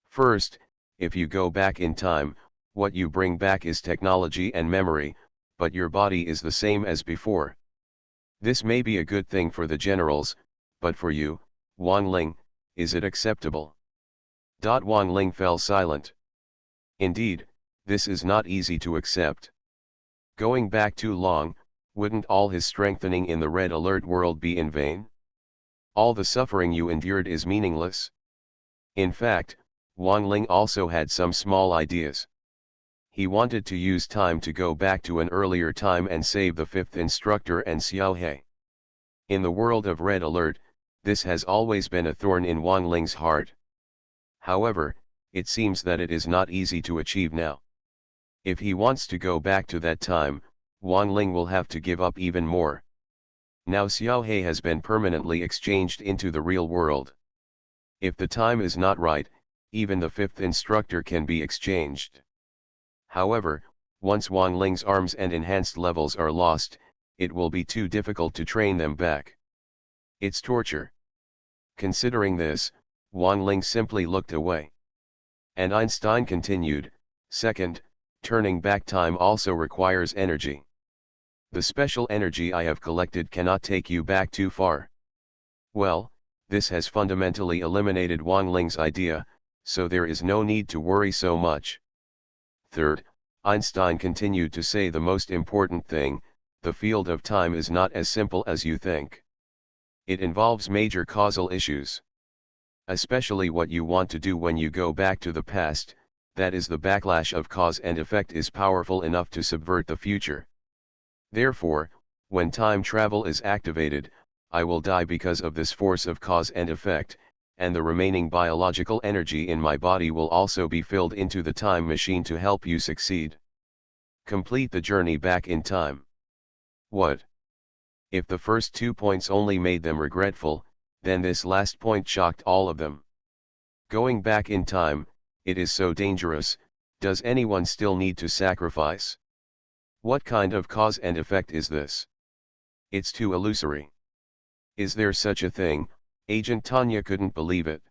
[SPEAKER 1] First, if you go back in time, what you bring back is technology and memory, but your body is the same as before. This may be a good thing for the generals, but for you, Wang Ling, is it acceptable?" Wang Ling fell silent. Indeed, this is not easy to accept. Going back too long, wouldn't all his strengthening in the Red Alert world be in vain? All the suffering you endured is meaningless. In fact, Wang Ling also had some small ideas. He wanted to use time to go back to an earlier time and save the 5th instructor and Xiaohe. In the world of Red Alert, this has always been a thorn in Wang Ling's heart. However, it seems that it is not easy to achieve now. If he wants to go back to that time, Wang Ling will have to give up even more. Now Xiaohe has been permanently exchanged into the real world. If the time is not right, even the 5th instructor can be exchanged. However, once Wang Ling's arms and enhanced levels are lost, it will be too difficult to train them back. It's torture. Considering this, Wang Ling simply looked away. And Einstein continued, "Second, turning back time also requires energy. The special energy I have collected cannot take you back too far." Well, this has fundamentally eliminated Wang Ling's idea, so there is no need to worry so much. Third, Einstein continued to say the most important thing, the field of time is not as simple as you think. It involves major causal issues. Especially what you want to do when you go back to the past, that is the backlash of cause and effect is powerful enough to subvert the future. Therefore, when time travel is activated, I will die because of this force of cause and effect, and the remaining biological energy in my body will also be filled into the time machine to help you succeed. Complete the journey back in time. What? If the first 2 points only made them regretful, then this last point shocked all of them. Going back in time, it is so dangerous. Does anyone still need to sacrifice? What kind of cause and effect is this? It's too illusory. Is there such a thing? Agent Tanya couldn't believe it.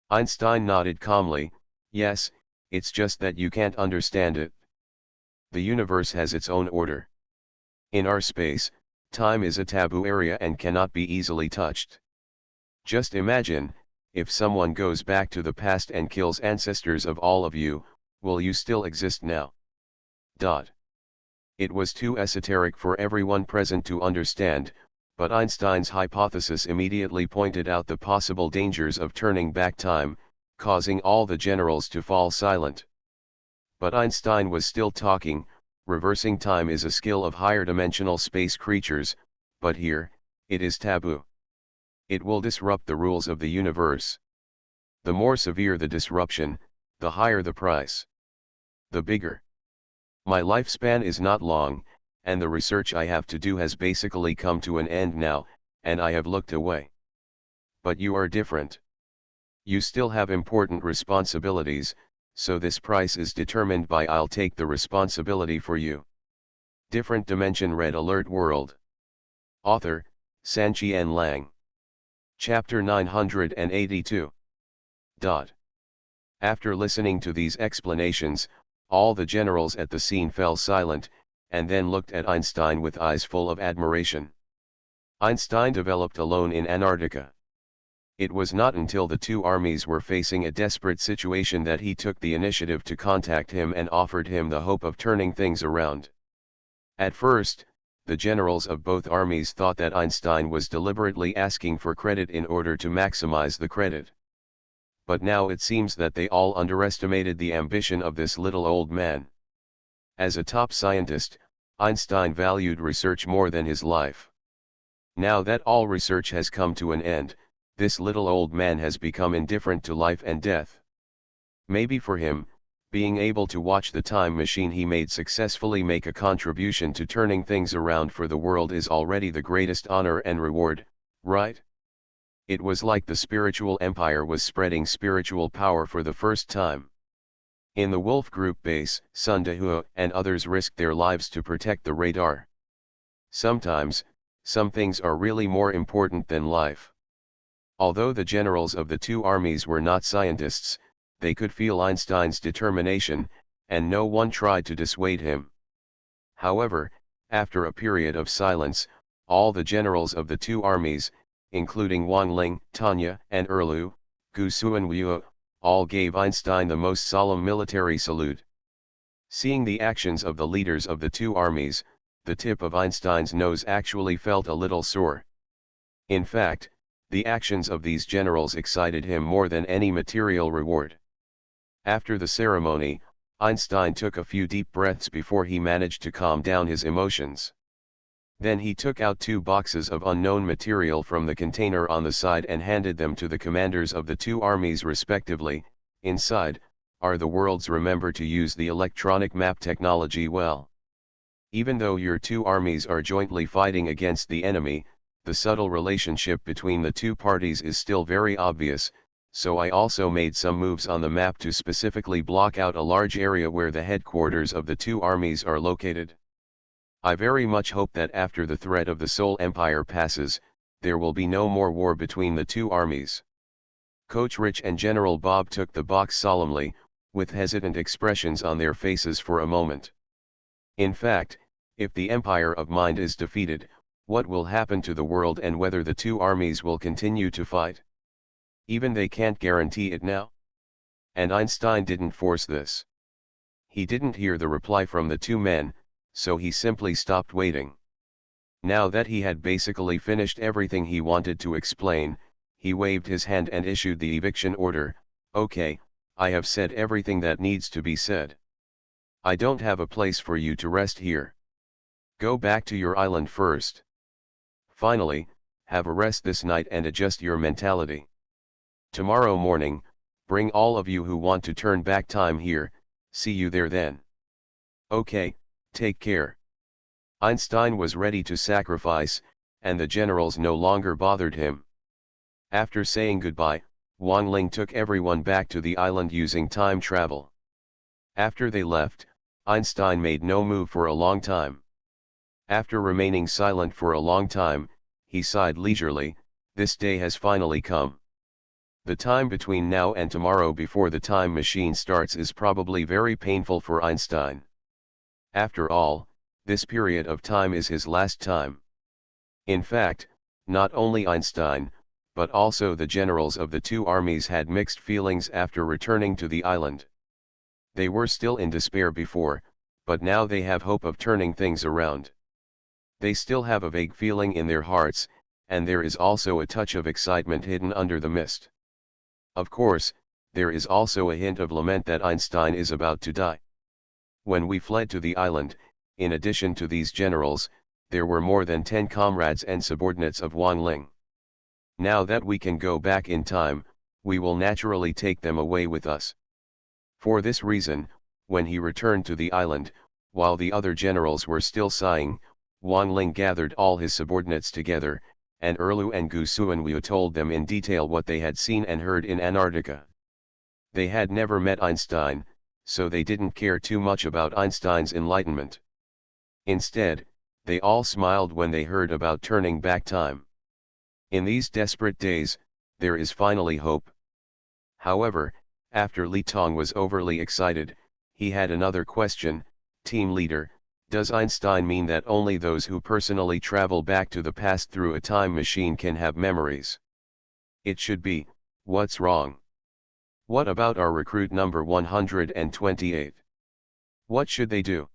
[SPEAKER 1] Einstein nodded calmly, yes, it's just that you can't understand it. The universe has its own order. In our space, time is a taboo area and cannot be easily touched. Just imagine, if someone goes back to the past and kills ancestors of all of you, will you still exist now? It was too esoteric for everyone present to understand, but Einstein's hypothesis immediately pointed out the possible dangers of turning back time, causing all the generals to fall silent. But Einstein was still talking. Reversing time is a skill of higher dimensional space creatures, but here, it is taboo. It will disrupt the rules of the universe. The more severe the disruption, the higher the price. The bigger. My lifespan is not long, and the research I have to do has basically come to an end now, and I have looked away. But you are different. You still have important responsibilities, so this price is determined by I'll take the responsibility for you. Different Dimension Red Alert World. Author, Sanqian Lang. Chapter 982. After listening to these explanations, all the generals at the scene fell silent, and then looked at Einstein with eyes full of admiration. Einstein developed alone in Antarctica. It was not until the two armies were facing a desperate situation that he took the initiative to contact him and offered him the hope of turning things around. At first, the generals of both armies thought that Einstein was deliberately asking for credit in order to maximize the credit. But now it seems that they all underestimated the ambition of this little old man. As a top scientist, Einstein valued research more than his life. Now that all research has come to an end, this little old man has become indifferent to life and death. Maybe for him, being able to watch the time machine he made successfully make a contribution to turning things around for the world is already the greatest honor and reward, right? It was like the spiritual empire was spreading spiritual power for the first time. In the Wolf Group base, Sun Dehua and others risked their lives to protect the radar. Sometimes, some things are really more important than life. Although the generals of the two armies were not scientists, they could feel Einstein's determination, and no one tried to dissuade him. However, after a period of silence, all the generals of the two armies, including Wang Ling, Tanya, and Erlu, Gu Suanwu, all gave Einstein the most solemn military salute. Seeing the actions of the leaders of the two armies, the tip of Einstein's nose actually felt a little sore. In fact, the actions of these generals excited him more than any material reward. After the ceremony, Einstein took a few deep breaths before he managed to calm down his emotions. Then he took out 2 boxes of unknown material from the container on the side and handed them to the commanders of the two armies respectively. Inside, are the worlds. Remember to use the electronic map technology well. Even though your two armies are jointly fighting against the enemy, the subtle relationship between the two parties is still very obvious, so I also made some moves on the map to specifically block out a large area where the headquarters of the two armies are located. I very much hope that after the threat of the Soul Empire passes, there will be no more war between the two armies. Coach Rich and General Bob took the box solemnly, with hesitant expressions on their faces for a moment. In fact, if the Empire of Mind is defeated, what will happen to the world and whether the two armies will continue to fight? Even they can't guarantee it now. And Einstein didn't force this. He didn't hear the reply from the two men, so he simply stopped waiting. Now that he had basically finished everything he wanted to explain, he waved his hand and issued the eviction order. Okay, I have said everything that needs to be said. I don't have a place for you to rest here. Go back to your island first. Finally, have a rest this night and adjust your mentality. Tomorrow morning, bring all of you who want to turn back time here, see you there then. Okay, take care. Einstein was ready to sacrifice, and the generals no longer bothered him. After saying goodbye, Wang Ling took everyone back to the island using time travel. After they left, Einstein made no move for a long time. After remaining silent for a long time, he sighed leisurely, this day has finally come. The time between now and tomorrow before the time machine starts is probably very painful for Einstein. After all, this period of time is his last time. In fact, not only Einstein, but also the generals of the two armies had mixed feelings after returning to the island. They were still in despair before, but now they have hope of turning things around. They still have a vague feeling in their hearts, and there is also a touch of excitement hidden under the mist. Of course, there is also a hint of lament that Einstein is about to die. When we fled to the island, in addition to these generals, there were more than 10 comrades and subordinates of Wang Ling. Now that we can go back in time, we will naturally take them away with us. For this reason, when he returned to the island, while the other generals were still sighing, Wang Ling gathered all his subordinates together, and Erlu and Gu Suanwu told them in detail what they had seen and heard in Antarctica. They had never met Einstein, so they didn't care too much about Einstein's enlightenment. Instead, they all smiled when they heard about turning back time. In these desperate days, there is finally hope. However, after Li Tong was overly excited, he had another question, team leader, does Einstein mean that only those who personally travel back to the past through a time machine can have memories? It should be, what's wrong? What about our recruit number 128? What should they do?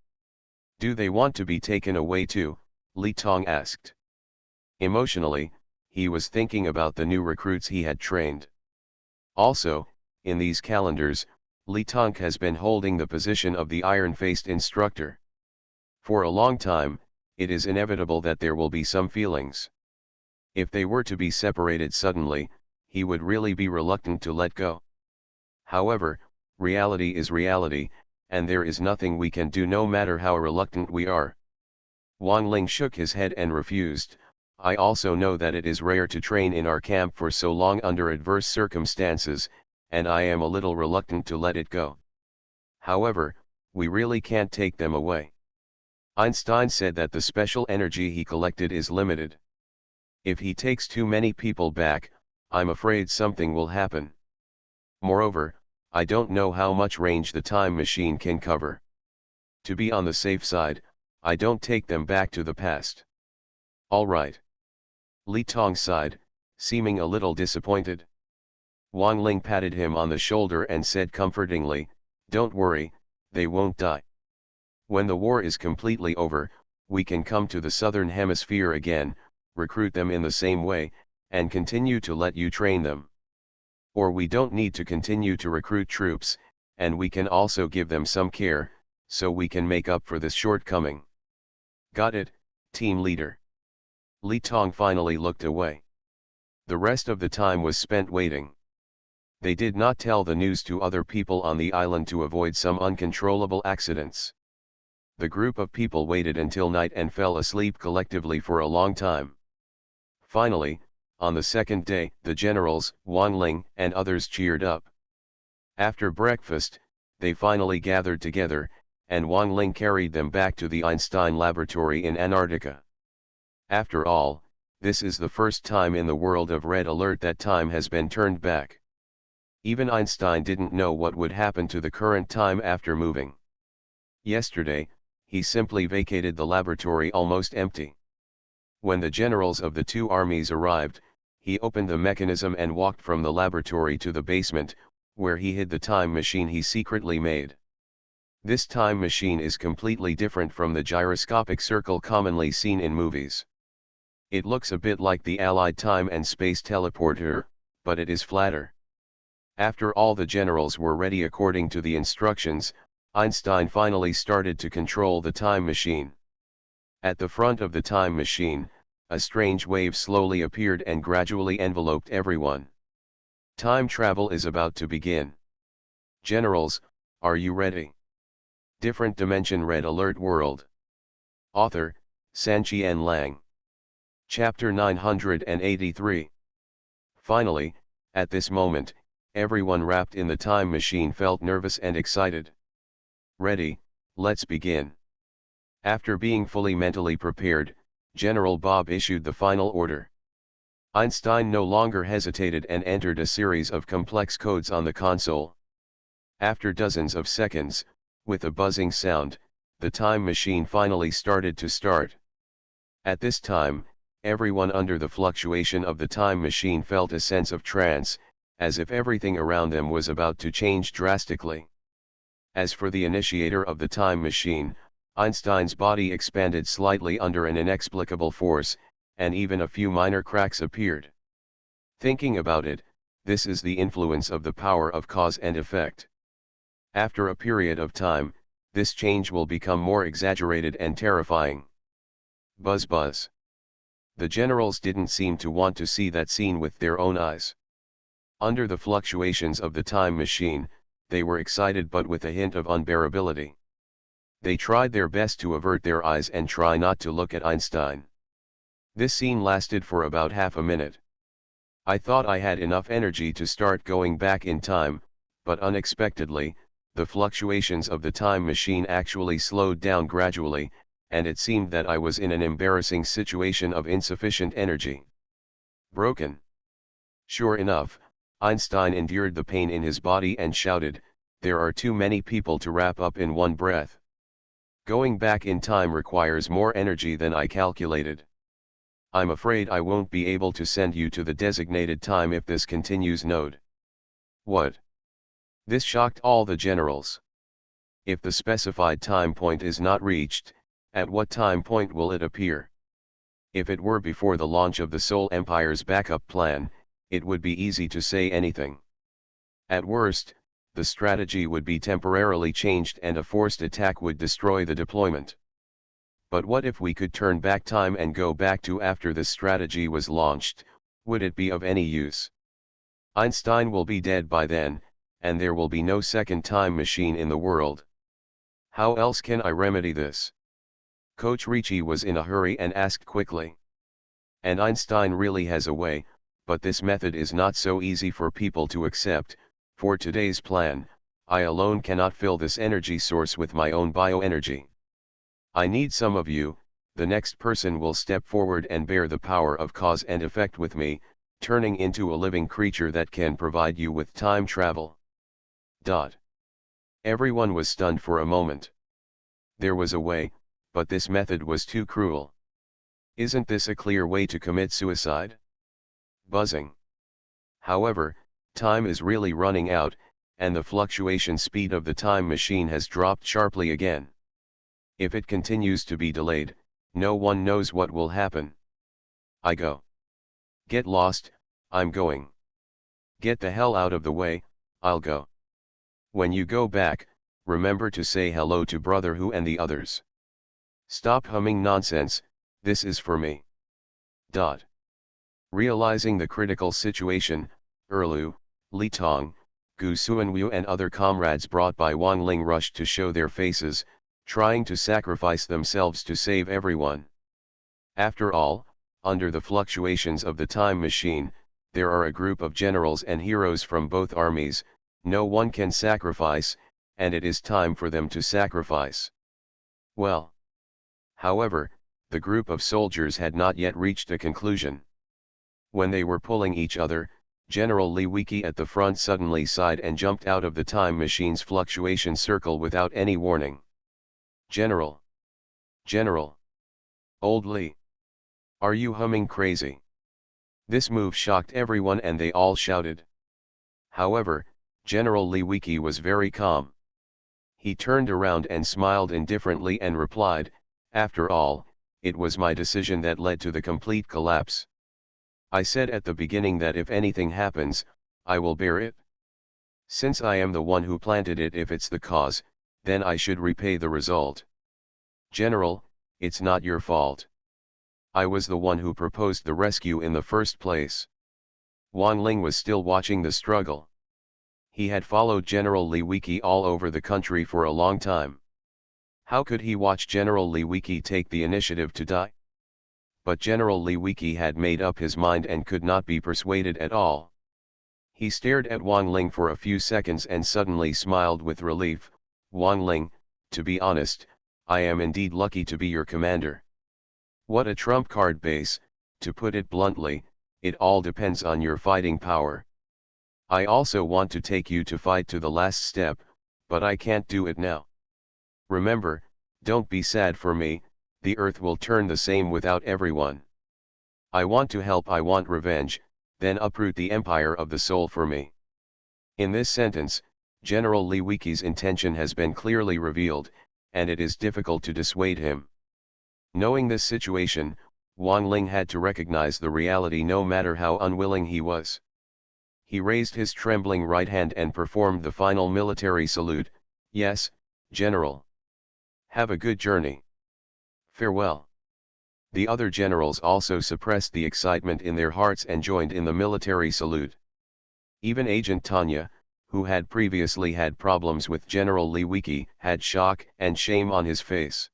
[SPEAKER 1] Do they want to be taken away too? Li Tong asked. Emotionally, he was thinking about the new recruits he had trained. Also, in these calendars, Li Tong has been holding the position of the iron-faced instructor. For a long time, it is inevitable that there will be some feelings. If they were to be separated suddenly, he would really be reluctant to let go. However, reality is reality, and there is nothing we can do no matter how reluctant we are. Wang Ling shook his head and refused. I also know that it is rare to train in our camp for so long under adverse circumstances, and I am a little reluctant to let it go. However, we really can't take them away. Einstein said that the special energy he collected is limited. If he takes too many people back, I'm afraid something will happen. Moreover, I don't know how much range the time machine can cover. To be on the safe side, I don't take them back to the past. All right. Li Tong sighed, seeming a little disappointed. Wang Ling patted him on the shoulder and said comfortingly, don't worry, they won't die. When the war is completely over, we can come to the southern hemisphere again, recruit them in the same way, and continue to let you train them. Or we don't need to continue to recruit troops, and we can also give them some care, so we can make up for this shortcoming. Got it, team leader. Li Tong finally looked away. The rest of the time was spent waiting. They did not tell the news to other people on the island to avoid some uncontrollable accidents. The group of people waited until night and fell asleep collectively for a long time. Finally, on the second day, the generals, Wang Ling and others cheered up. After breakfast, they finally gathered together, and Wang Ling carried them back to the Einstein laboratory in Antarctica. After all, this is the first time in the world of Red Alert that time has been turned back. Even Einstein didn't know what would happen to the current time after moving. Yesterday, he simply vacated the laboratory almost empty. When the generals of the two armies arrived, he opened the mechanism and walked from the laboratory to the basement, where he hid the time machine he secretly made. This time machine is completely different from the gyroscopic circle commonly seen in movies. It looks a bit like the Allied time and space teleporter, but it is flatter. After all the generals were ready according to the instructions, Einstein finally started to control the time machine. At the front of the time machine, a strange wave slowly appeared and gradually enveloped everyone. Time travel is about to begin. Generals, are you ready? Different Dimension Red Alert World. Author, Sanqian Lang. Chapter 983. Finally, at this moment, everyone wrapped in the time machine felt nervous and excited. Ready, let's begin. After being fully mentally prepared, General Bob issued the final order. Einstein no longer hesitated and entered a series of complex codes on the console. After dozens of seconds, with a buzzing sound, the time machine finally started to start. At this time, everyone under the fluctuation of the time machine felt a sense of trance, as if everything around them was about to change drastically. As for the initiator of the time machine, Einstein's body expanded slightly under an inexplicable force, and even a few minor cracks appeared. Thinking about it, this is the influence of the power of cause and effect. After a period of time, this change will become more exaggerated and terrifying. Buzz buzz. The generals didn't seem to want to see that scene with their own eyes. Under the fluctuations of the time machine, they were excited but with a hint of unbearability. They tried their best to avert their eyes and try not to look at Einstein. This scene lasted for about half a minute. I thought I had enough energy to start going back in time, but unexpectedly, the fluctuations of the time machine actually slowed down gradually, and it seemed that I was in an embarrassing situation of insufficient energy. Broken. Sure enough, Einstein endured the pain in his body and shouted, "There are too many people to wrap up in one breath. Going back in time requires more energy than I calculated. I'm afraid I won't be able to send you to the designated time if this continues." Node. What? This shocked all the generals. If the specified time point is not reached, at what time point will it appear? If it were before the launch of the Seoul Empire's backup plan, it would be easy to say anything. At worst, the strategy would be temporarily changed and a forced attack would destroy the deployment. But what if we could turn back time and go back to after this strategy was launched? Would it be of any use? Einstein will be dead by then, and there will be no second time machine in the world. How else can I remedy this? Coach Ricci was in a hurry and asked quickly. And Einstein really has a way, but this method is not so easy for people to accept. For today's plan, I alone cannot fill this energy source with my own bioenergy. I need some of you. The next person will step forward and bear the power of cause and effect with me, turning into a living creature that can provide you with time travel. Everyone was stunned for a moment. There was a way, but this method was too cruel. Isn't this a clear way to commit suicide? Buzzing. However, time is really running out, and the fluctuation speed of the time machine has dropped sharply again. If it continues to be delayed, no one knows what will happen. I go. Get lost, I'm going. Get the hell out of the way, I'll go. When you go back, remember to say hello to Brother Who and the others. Stop humming nonsense, this is for me. Realizing the critical situation, Erlu, Li Tong, Gu Suanwu and other comrades brought by Wang Ling rushed to show their faces, trying to sacrifice themselves to save everyone. After all, under the fluctuations of the time machine, there are a group of generals and heroes from both armies. No one can sacrifice, and it is time for them to sacrifice. Well. However, the group of soldiers had not yet reached a conclusion. When they were pulling each other, General Li Wiki at the front suddenly sighed and jumped out of the time machine's fluctuation circle without any warning. General! General! Old Li! Are you humming crazy? This move shocked everyone and they all shouted. However, General Li Wiki was very calm. He turned around and smiled indifferently and replied, "After all, it was my decision that led to the complete collapse. I said at the beginning that if anything happens, I will bear it. Since I am the one who planted it, if it's the cause, then I should repay the result. General, it's not your fault. I was the one who proposed the rescue in the first place. Wang Ling was still watching the struggle. He had followed General Li Wiki all over the country for a long time. How could he watch General Li Wiki take the initiative to die? But General Li Wiki had made up his mind and could not be persuaded at all. He stared at Wang Ling for a few seconds and suddenly smiled with relief. Wang Ling, to be honest, I am indeed lucky to be your commander. What a trump card base, to put it bluntly, it all depends on your fighting power. I also want to take you to fight to the last step, but I can't do it now. Remember, don't be sad for me, the earth will turn the same without everyone. I want to help, I want revenge, then uproot the empire of the soul for me. In this sentence, General Li Wiki's intention has been clearly revealed, and it is difficult to dissuade him. Knowing this situation, Wang Ling had to recognize the reality no matter how unwilling he was. He raised his trembling right hand and performed the final military salute. Yes, General. Have a good journey. Farewell. The other generals also suppressed the excitement in their hearts and joined in the military salute. Even Agent Tanya, who had previously had problems with General Li Wiki, had shock and shame on his face.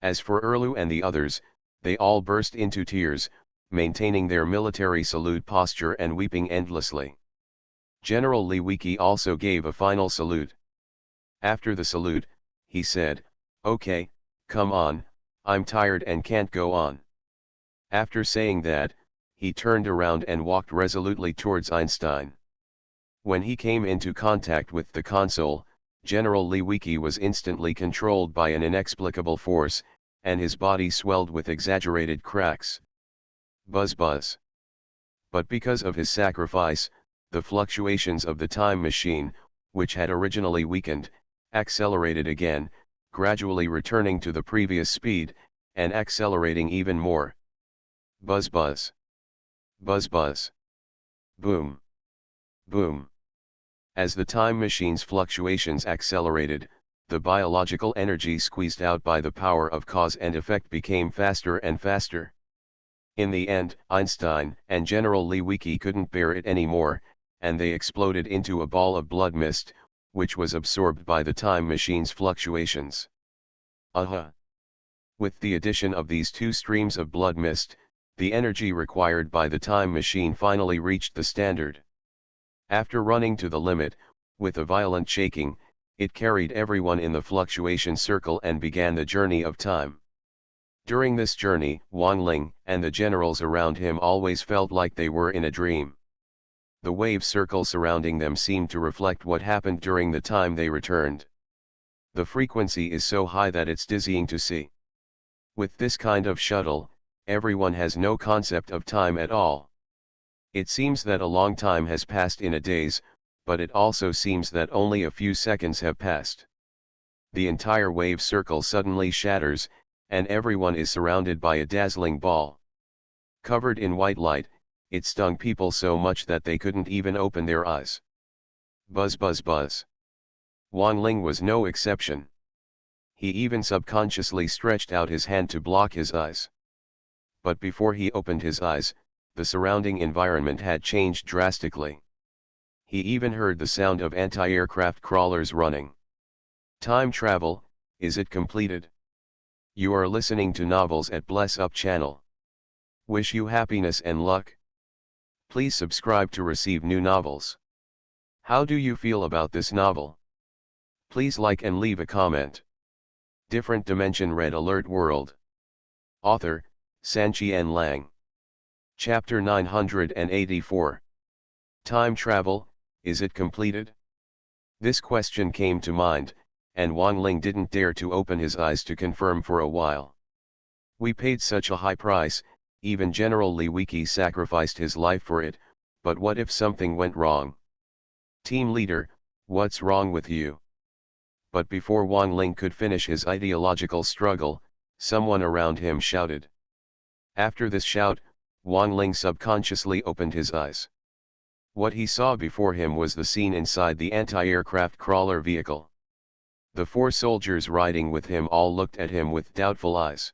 [SPEAKER 1] As for Erlu and the others, they all burst into tears, maintaining their military salute posture and weeping endlessly. General Li Wiki also gave a final salute. After the salute, he said, "Okay, come on, I'm tired and can't go on." After saying that, he turned around and walked resolutely towards Einstein. When he came into contact with the console, General Li Wiki was instantly controlled by an inexplicable force, and his body swelled with exaggerated cracks. Buzz buzz. But because of his sacrifice, the fluctuations of the time machine, which had originally weakened, accelerated again, gradually returning to the previous speed, and accelerating even more. Buzz buzz. Buzz buzz. Boom. Boom. As the time machine's fluctuations accelerated, the biological energy squeezed out by the power of cause and effect became faster and faster. In the end, Einstein and General Li Wiki couldn't bear it anymore, and they exploded into a ball of blood mist, which was absorbed by the time machine's fluctuations. With the addition of these two streams of blood mist, the energy required by the time machine finally reached the standard. After running to the limit, with a violent shaking, it carried everyone in the fluctuation circle and began the journey of time. During this journey, Wang Ling and the generals around him always felt like they were in a dream. The wave circle surrounding them seemed to reflect what happened during the time they returned. The frequency is so high that it's dizzying to see. With this kind of shuttle, everyone has no concept of time at all. It seems that a long time has passed in a daze, but it also seems that only a few seconds have passed. The entire wave circle suddenly shatters, and everyone is surrounded by a dazzling ball. Covered in white light, it stung people so much that they couldn't even open their eyes. Buzz buzz buzz. Wang Ling was no exception. He even subconsciously stretched out his hand to block his eyes. But before he opened his eyes, the surrounding environment had changed drastically. He even heard the sound of anti-aircraft crawlers running. Time travel, is it completed? You are listening to Novels at Bless Up channel. Wish you happiness and luck. Please subscribe to receive new novels. How do you feel about this novel? Please like and leave a comment. Different Dimension Red Alert World. Author, Sanqian Lang. Chapter 984. Time travel, is it completed? This question came to mind, and Wang Ling didn't dare to open his eyes to confirm for a while. We paid such a high price, even General Li Wiki sacrificed his life for it, but what if something went wrong? Team leader, what's wrong with you? But before Wang Ling could finish his ideological struggle, someone around him shouted. After this shout, Wang Ling subconsciously opened his eyes. What he saw before him was the scene inside the anti-aircraft crawler vehicle. The four soldiers riding with him all looked at him with doubtful eyes.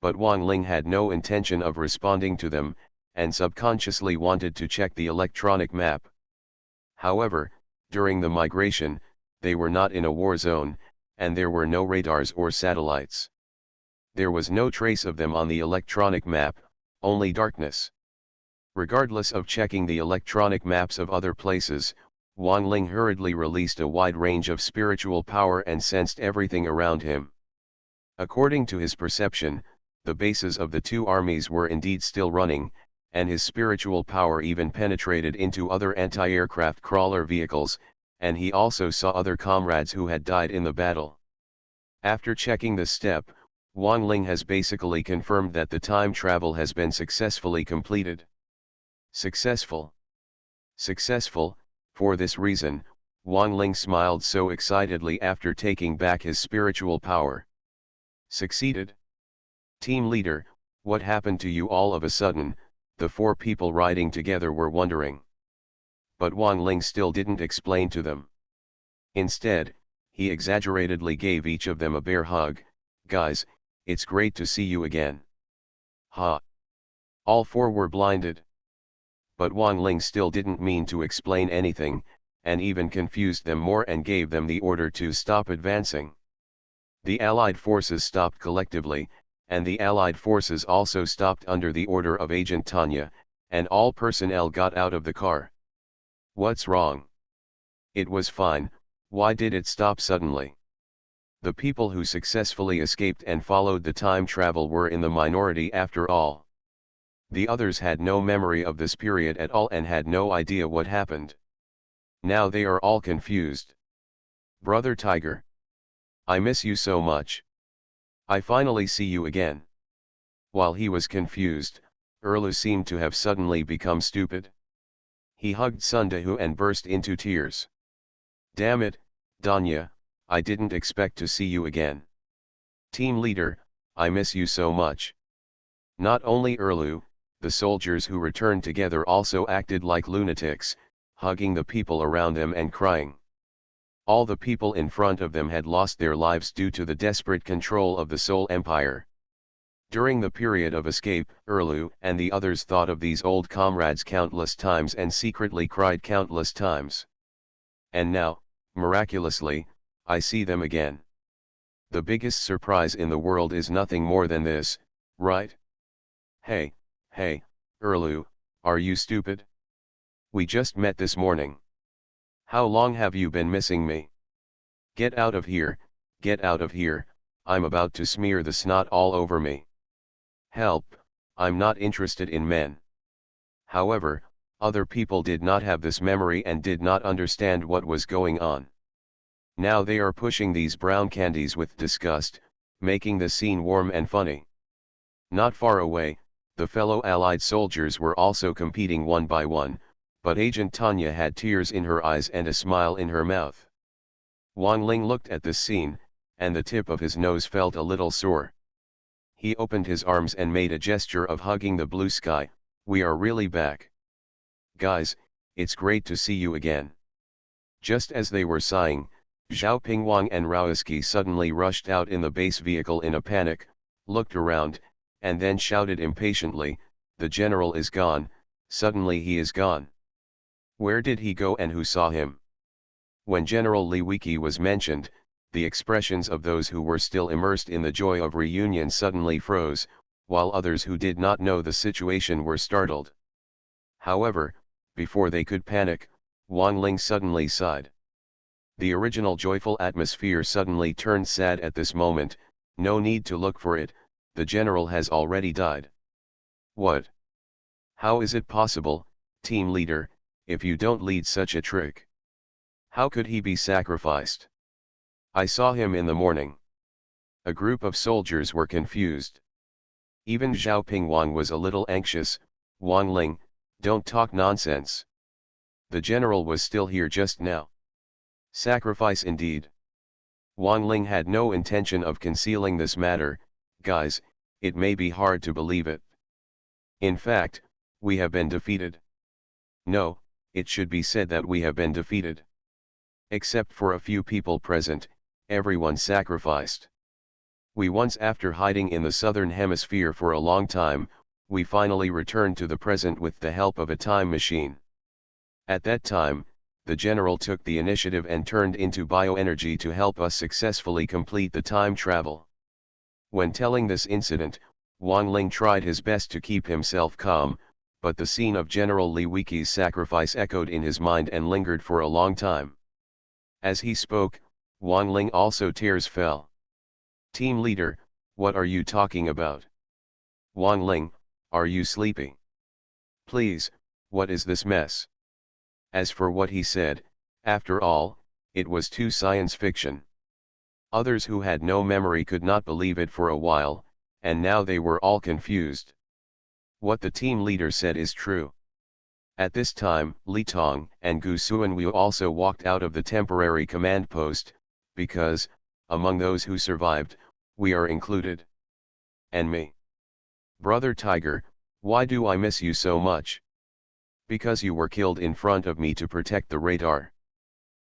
[SPEAKER 1] But Wang Ling had no intention of responding to them, and subconsciously wanted to check the electronic map. However, during the migration, they were not in a war zone, and there were no radars or satellites. There was no trace of them on the electronic map, only darkness. Regardless of checking the electronic maps of other places, Wang Ling hurriedly released a wide range of spiritual power and sensed everything around him. According to his perception, the bases of the two armies were indeed still running, and his spiritual power even penetrated into other anti-aircraft crawler vehicles, and he also saw other comrades who had died in the battle. After checking this step, Wang Ling has basically confirmed that the time travel has been successfully completed. Successful. Successful. For this reason, Wang Ling smiled so excitedly after taking back his spiritual power. Succeeded? Team leader, what happened to you all of a sudden? The four people riding together were wondering. But Wang Ling still didn't explain to them. Instead, he exaggeratedly gave each of them a bear hug. Guys, it's great to see you again. Ha! All four were blinded. But Wang Ling still didn't mean to explain anything, and even confused them more and gave them the order to stop advancing. The Allied forces stopped collectively, and the Allied forces also stopped under the order of Agent Tanya, and all personnel got out of the car. What's wrong? It was fine, why did it stop suddenly? The people who successfully escaped and followed the time travel were in the minority after all. The others had no memory of this period at all and had no idea what happened. Now they are all confused. Brother Tiger, I miss you so much. I finally see you again. While he was confused, Erlu seemed to have suddenly become stupid. He hugged Sundahu and burst into tears. Damn it, Danya, I didn't expect to see you again. Team leader, I miss you so much. Not only Erlu, the soldiers who returned together also acted like lunatics, hugging the people around them and crying. All the people in front of them had lost their lives due to the desperate control of the Soul Empire. During the period of escape, Erlu and the others thought of these old comrades countless times and secretly cried countless times. And now, miraculously, I see them again. The biggest surprise in the world is nothing more than this, right? Hey, Erlu, are you stupid? We just met this morning. How long have you been missing me? Get out of here, I'm about to smear the snot all over me. Help, I'm not interested in men. However, other people did not have this memory and did not understand what was going on. Now they are pushing these brown candies with disgust, making the scene warm and funny. Not far away, the fellow Allied soldiers were also competing one by one, but Agent Tanya had tears in her eyes and a smile in her mouth. Wang Ling looked at this scene, and the tip of his nose felt a little sore. He opened his arms and made a gesture of hugging the blue sky. We are really back. Guys, it's great to see you again. Just as they were sighing, Zhao Pingwang and Raoski suddenly rushed out in the base vehicle in a panic, looked around, and then shouted impatiently, the general is gone, suddenly he is gone. Where did he go and who saw him? When General Li Wiki was mentioned, the expressions of those who were still immersed in the joy of reunion suddenly froze, while others who did not know the situation were startled. However, before they could panic, Wang Ling suddenly sighed. The original joyful atmosphere suddenly turned sad at this moment. No need to look for it, the general has already died. What? How is it possible, team leader, if you don't lead such a trick? How could he be sacrificed? I saw him in the morning. A group of soldiers were confused. Even Zhao Pingwang was a little anxious. Wang Ling, don't talk nonsense. The general was still here just now. Sacrifice indeed. Wang Ling had no intention of concealing this matter. Guys, it may be hard to believe it. In fact, we have been defeated. No, it should be said that we have been defeated. Except for a few people present, everyone sacrificed. We once, after hiding in the southern hemisphere for a long time, we finally returned to the present with the help of a time machine. At that time, the general took the initiative and turned into bioenergy to help us successfully complete the time travel. When telling this incident, Wang Ling tried his best to keep himself calm, but the scene of General Li Weiqi's sacrifice echoed in his mind and lingered for a long time. As he spoke, Wang Ling also tears fell. "Team leader, what are you talking about? Wang Ling, are you sleepy? Please, what is this mess?" As for what he said, after all, it was too science fiction. Others who had no memory could not believe it for a while, and now they were all confused. What the team leader said is true. At this time, Li Tong and Gu Suanwu also walked out of the temporary command post, because, among those who survived, we are included. And me. Brother Tiger, why do I miss you so much? Because you were killed in front of me to protect the radar.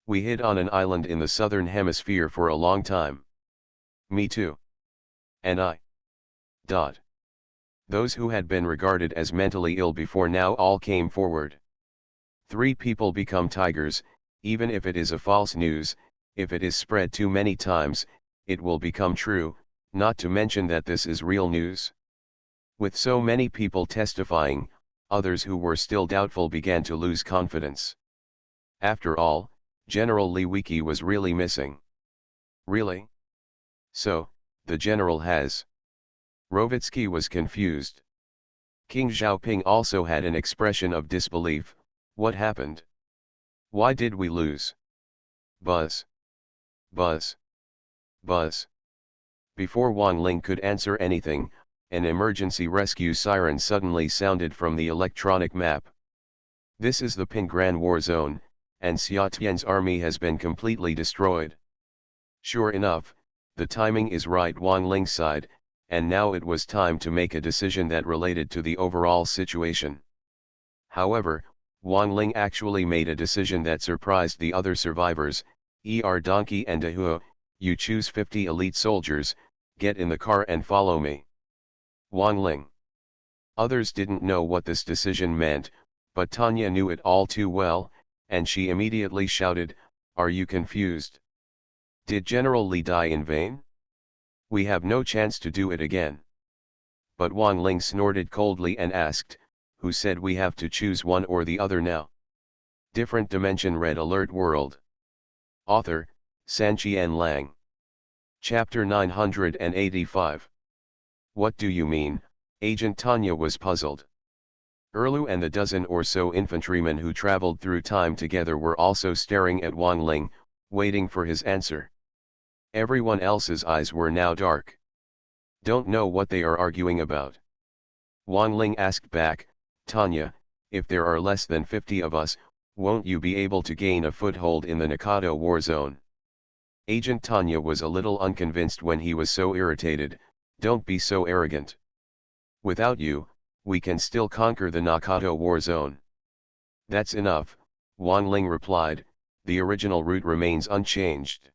[SPEAKER 1] We hid on an island in the southern hemisphere for a long time. Me too. And I. Those who had been regarded as mentally ill before now all came forward. 3 people become tigers, even if it is a false news. If it is spread too many times, it will become true, not to mention that this is real news. With so many people testifying, others who were still doubtful began to lose confidence. After all, General Li Weiqi was really missing. Really? So, the general has. Rovitsky was confused. King Xiaoping also had an expression of disbelief. What happened? Why did we lose? Buzz. Buzz. Buzz. Before Wang Ling could answer anything, an emergency rescue siren suddenly sounded from the electronic map. This is the Pingran War Zone, and Xia Tian's army has been completely destroyed. Sure enough, the timing is right, Wang Ling sighed, and now it was time to make a decision that related to the overall situation. However, Wang Ling actually made a decision that surprised the other survivors. Donkey and Dahua, you choose 50 elite soldiers, get in the car and follow me. Wang Ling. Others didn't know what this decision meant, but Tanya knew it all too well, and she immediately shouted, "Are you confused? Did General Li die in vain? We have no chance to do it again." But Wang Ling snorted coldly and asked, "Who said we have to choose one or the other now?" Different Dimension Red Alert World. Author, Sanqian Lang. Chapter 985. What do you mean? Agent Tanya was puzzled. Erlu and the dozen or so infantrymen who traveled through time together were also staring at Wang Ling, waiting for his answer. Everyone else's eyes were now dark. Don't know what they are arguing about. Wang Ling asked back, "Tanya, if there are less than 50 of us, won't you be able to gain a foothold in the Nakado war zone?" Agent Tanya was a little unconvinced when he was so irritated. "Don't be so arrogant. Without you, we can still conquer the Nakado war zone." "That's enough," Wang Ling replied, "the original route remains unchanged.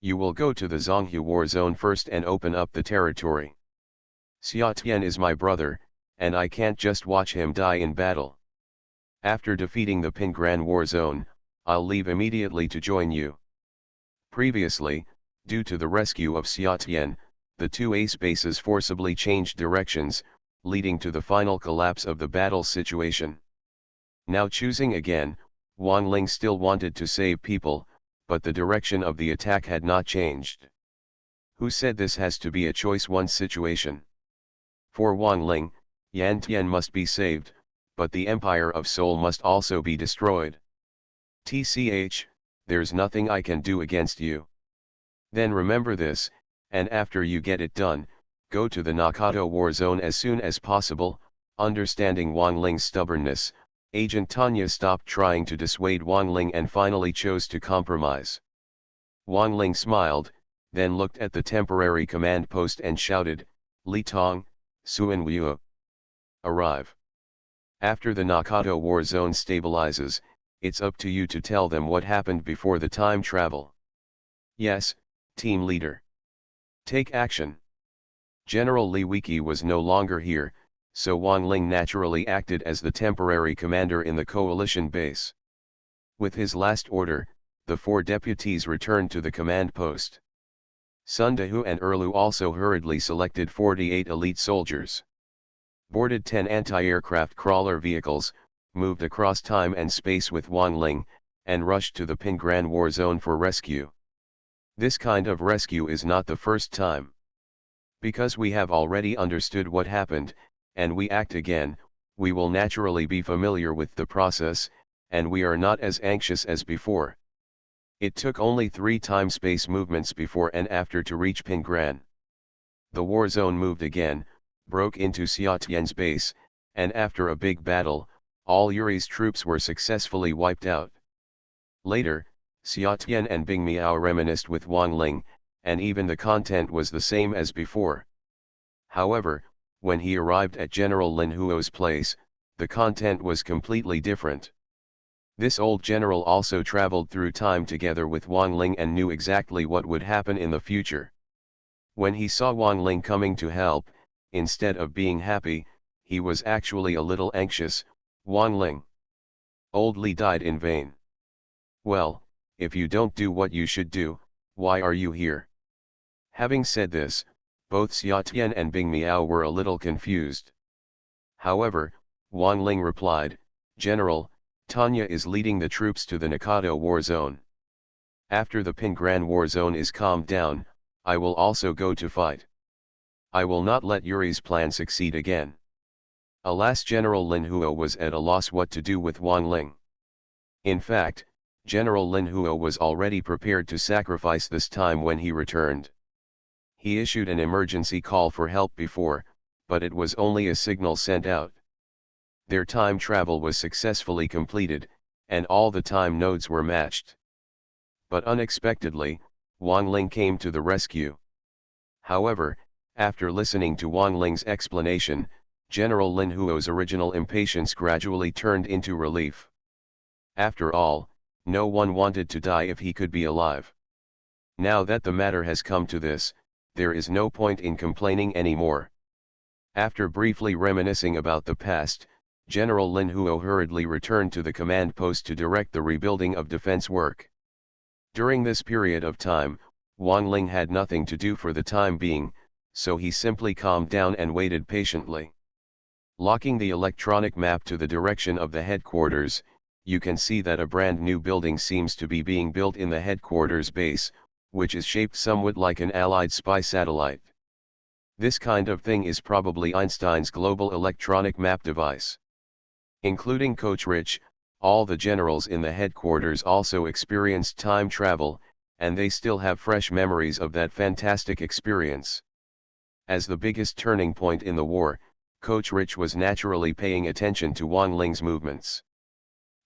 [SPEAKER 1] You will go to the Zhonghu war zone first and open up the territory. Xia Tian is my brother, and I can't just watch him die in battle. After defeating the Pingran war zone, I'll leave immediately to join you." Previously, due to the rescue of Xia Tian, the 2 ace bases forcibly changed directions, leading to the final collapse of the battle situation. Now choosing again, Wang Ling still wanted to save people, but the direction of the attack had not changed. Who said this has to be a choice one situation? For Wang Ling, Yan Tian must be saved, but the Empire of Seoul must also be destroyed. TCH, there's nothing I can do against you. Then remember this, and after you get it done, go to the Nakado war zone as soon as possible. Understanding Wang Ling's stubbornness, Agent Tanya stopped trying to dissuade Wang Ling and finally chose to compromise. Wang Ling smiled, then looked at the temporary command post and shouted, "Li Tong, Suan Wu. Arrive. After the Nakado war zone stabilizes, it's up to you to tell them what happened before the time travel." "Yes, team leader." "Take action." General Li Weiqi was no longer here, so Wang Ling naturally acted as the temporary commander in the coalition base. With his last order, the 4 deputies returned to the command post. Sun Dehu and Erlu also hurriedly selected 48 elite soldiers. Boarded 10 anti-aircraft crawler vehicles, moved across time and space with Wang Ling, and rushed to the Pingran war zone for rescue. This kind of rescue is not the first time. Because we have already understood what happened, and we act again, we will naturally be familiar with the process, and we are not as anxious as before. It took only 3 time-space movements before and after to reach Pingran. The war zone moved again, broke into Xia Tian's base, and after a big battle, all Yuri's troops were successfully wiped out. Later, Xia Tian and Bing Miao reminisced with Wang Ling, and even the content was the same as before. However, when he arrived at General Lin Huo's place, the content was completely different. This old general also traveled through time together with Wang Ling and knew exactly what would happen in the future. When he saw Wang Ling coming to help, instead of being happy, he was actually a little anxious. Wang Ling, old Li died in vain. Well, if you don't do what you should do, why are you here? Having said this, both Xia Tian and Bing Miao were a little confused. However, Wang Ling replied, General, Tanya is leading the troops to the Nakado war zone. After the Pingran war zone is calmed down, I will also go to fight. I will not let Yuri's plan succeed again. Alas, General Lin Huo was at a loss what to do with Wang Ling. In fact, General Lin Huo was already prepared to sacrifice this time when he returned. He issued an emergency call for help before, but it was only a signal sent out. Their time travel was successfully completed, and all the time nodes were matched. But unexpectedly, Wang Ling came to the rescue. However, after listening to Wang Ling's explanation, General Lin Huo's original impatience gradually turned into relief. After all, no one wanted to die if he could be alive. Now that the matter has come to this, there is no point in complaining anymore. After briefly reminiscing about the past, General Lin Huo hurriedly returned to the command post to direct the rebuilding of defense work. During this period of time, Wang Ling had nothing to do for the time being, so he simply calmed down and waited patiently. Locking the electronic map to the direction of the headquarters, you can see that a brand new building seems to be being built in the headquarters base, which is shaped somewhat like an Allied spy satellite. This kind of thing is probably Einstein's global electronic map device. Including PoortoRich, all the generals in the headquarters also experienced time travel, and they still have fresh memories of that fantastic experience. As the biggest turning point in the war, PoortoRich was naturally paying attention to Wang Ling's movements.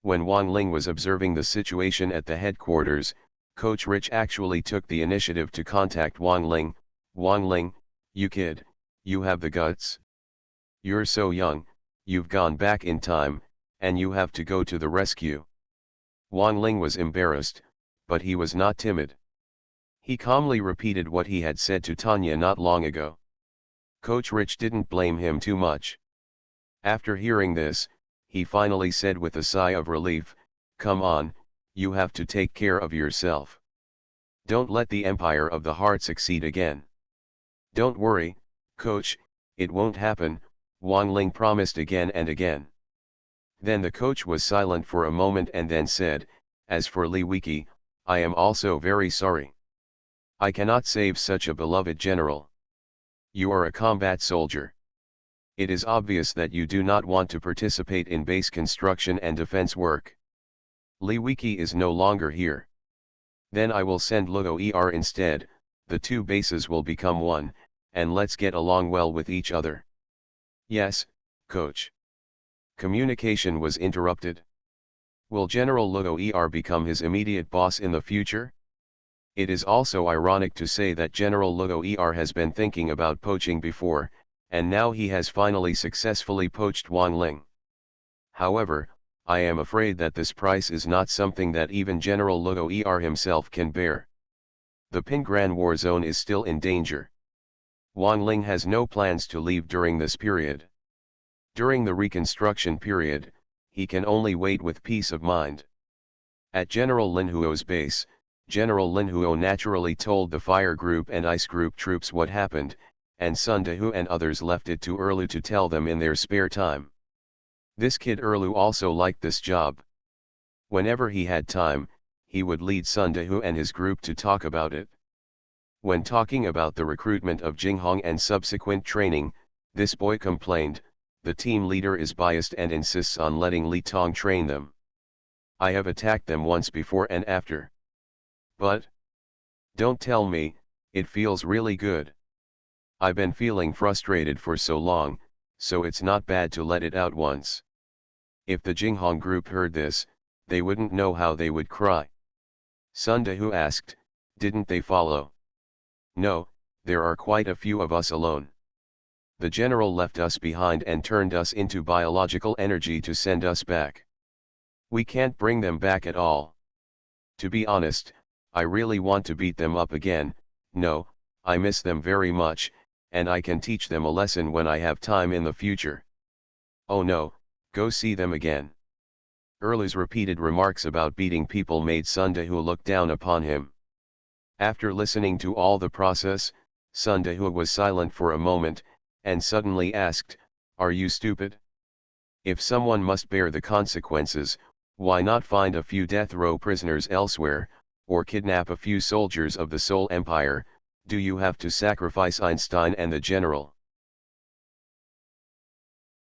[SPEAKER 1] When Wang Ling was observing the situation at the headquarters, PoortoRich actually took the initiative to contact Wang Ling. Wang Ling, you kid, you have the guts? You're so young, you've gone back in time, and you have to go to the rescue. Wang Ling was embarrassed, but he was not timid. He calmly repeated what he had said to Tanya not long ago. PoortoRich didn't blame him too much. After hearing this, he finally said with a sigh of relief, come on, you have to take care of yourself. Don't let the Empire of the Heart succeed again. Don't worry, coach, it won't happen, Wang Ling promised again and again. Then the coach was silent for a moment and then said, as for Li Wiki, I am also very sorry. I cannot save such a beloved general. You are a combat soldier. It is obvious that you do not want to participate in base construction and defense work. Li Wiki is no longer here. Then I will send Luo Er instead, the 2 bases will become one, and let's get along well with each other. Yes, coach. Communication was interrupted. Will General Luo Er become his immediate boss in the future? It is also ironic to say that General Luo Er has been thinking about poaching before, and now he has finally successfully poached Wang Ling. However, I am afraid that this price is not something that even General Luo Er himself can bear. The Pingran war zone is still in danger. Wang Ling has no plans to leave during this period. During the reconstruction period, he can only wait with peace of mind. At General Lin Huo's base, General Lin Huo naturally told the Fire Group and Ice Group troops what happened, and Sun Dehu and others left it to Erlu to tell them in their spare time. This kid Erlu also liked this job. Whenever he had time, he would lead Sun Dehu and his group to talk about it. When talking about the recruitment of Jinghong and subsequent training, this boy complained, "The team leader is biased and insists on letting Li Tong train them. I have attacked them once before and after. But don't tell me, it feels really good. I've been feeling frustrated for so long, so it's not bad to let it out once." If the Jinghong group heard this, they wouldn't know how they would cry. Sun Dehu asked, "Didn't they follow?" "No, there are quite a few of us alone. The general left us behind and turned us into biological energy to send us back. We can't bring them back at all. To be honest, I really want to beat them up again. No, I miss them very much, and I can teach them a lesson when I have time in the future." "Oh no, go see them again." Erlu's repeated remarks about beating people made Sun Dehu look down upon him. After listening to all the process, Sun Dehu was silent for a moment, and suddenly asked, "Are you stupid? If someone must bear the consequences, why not find a few death row prisoners elsewhere, or kidnap a few soldiers of the Seoul Empire? Do you have to sacrifice Einstein and the general?"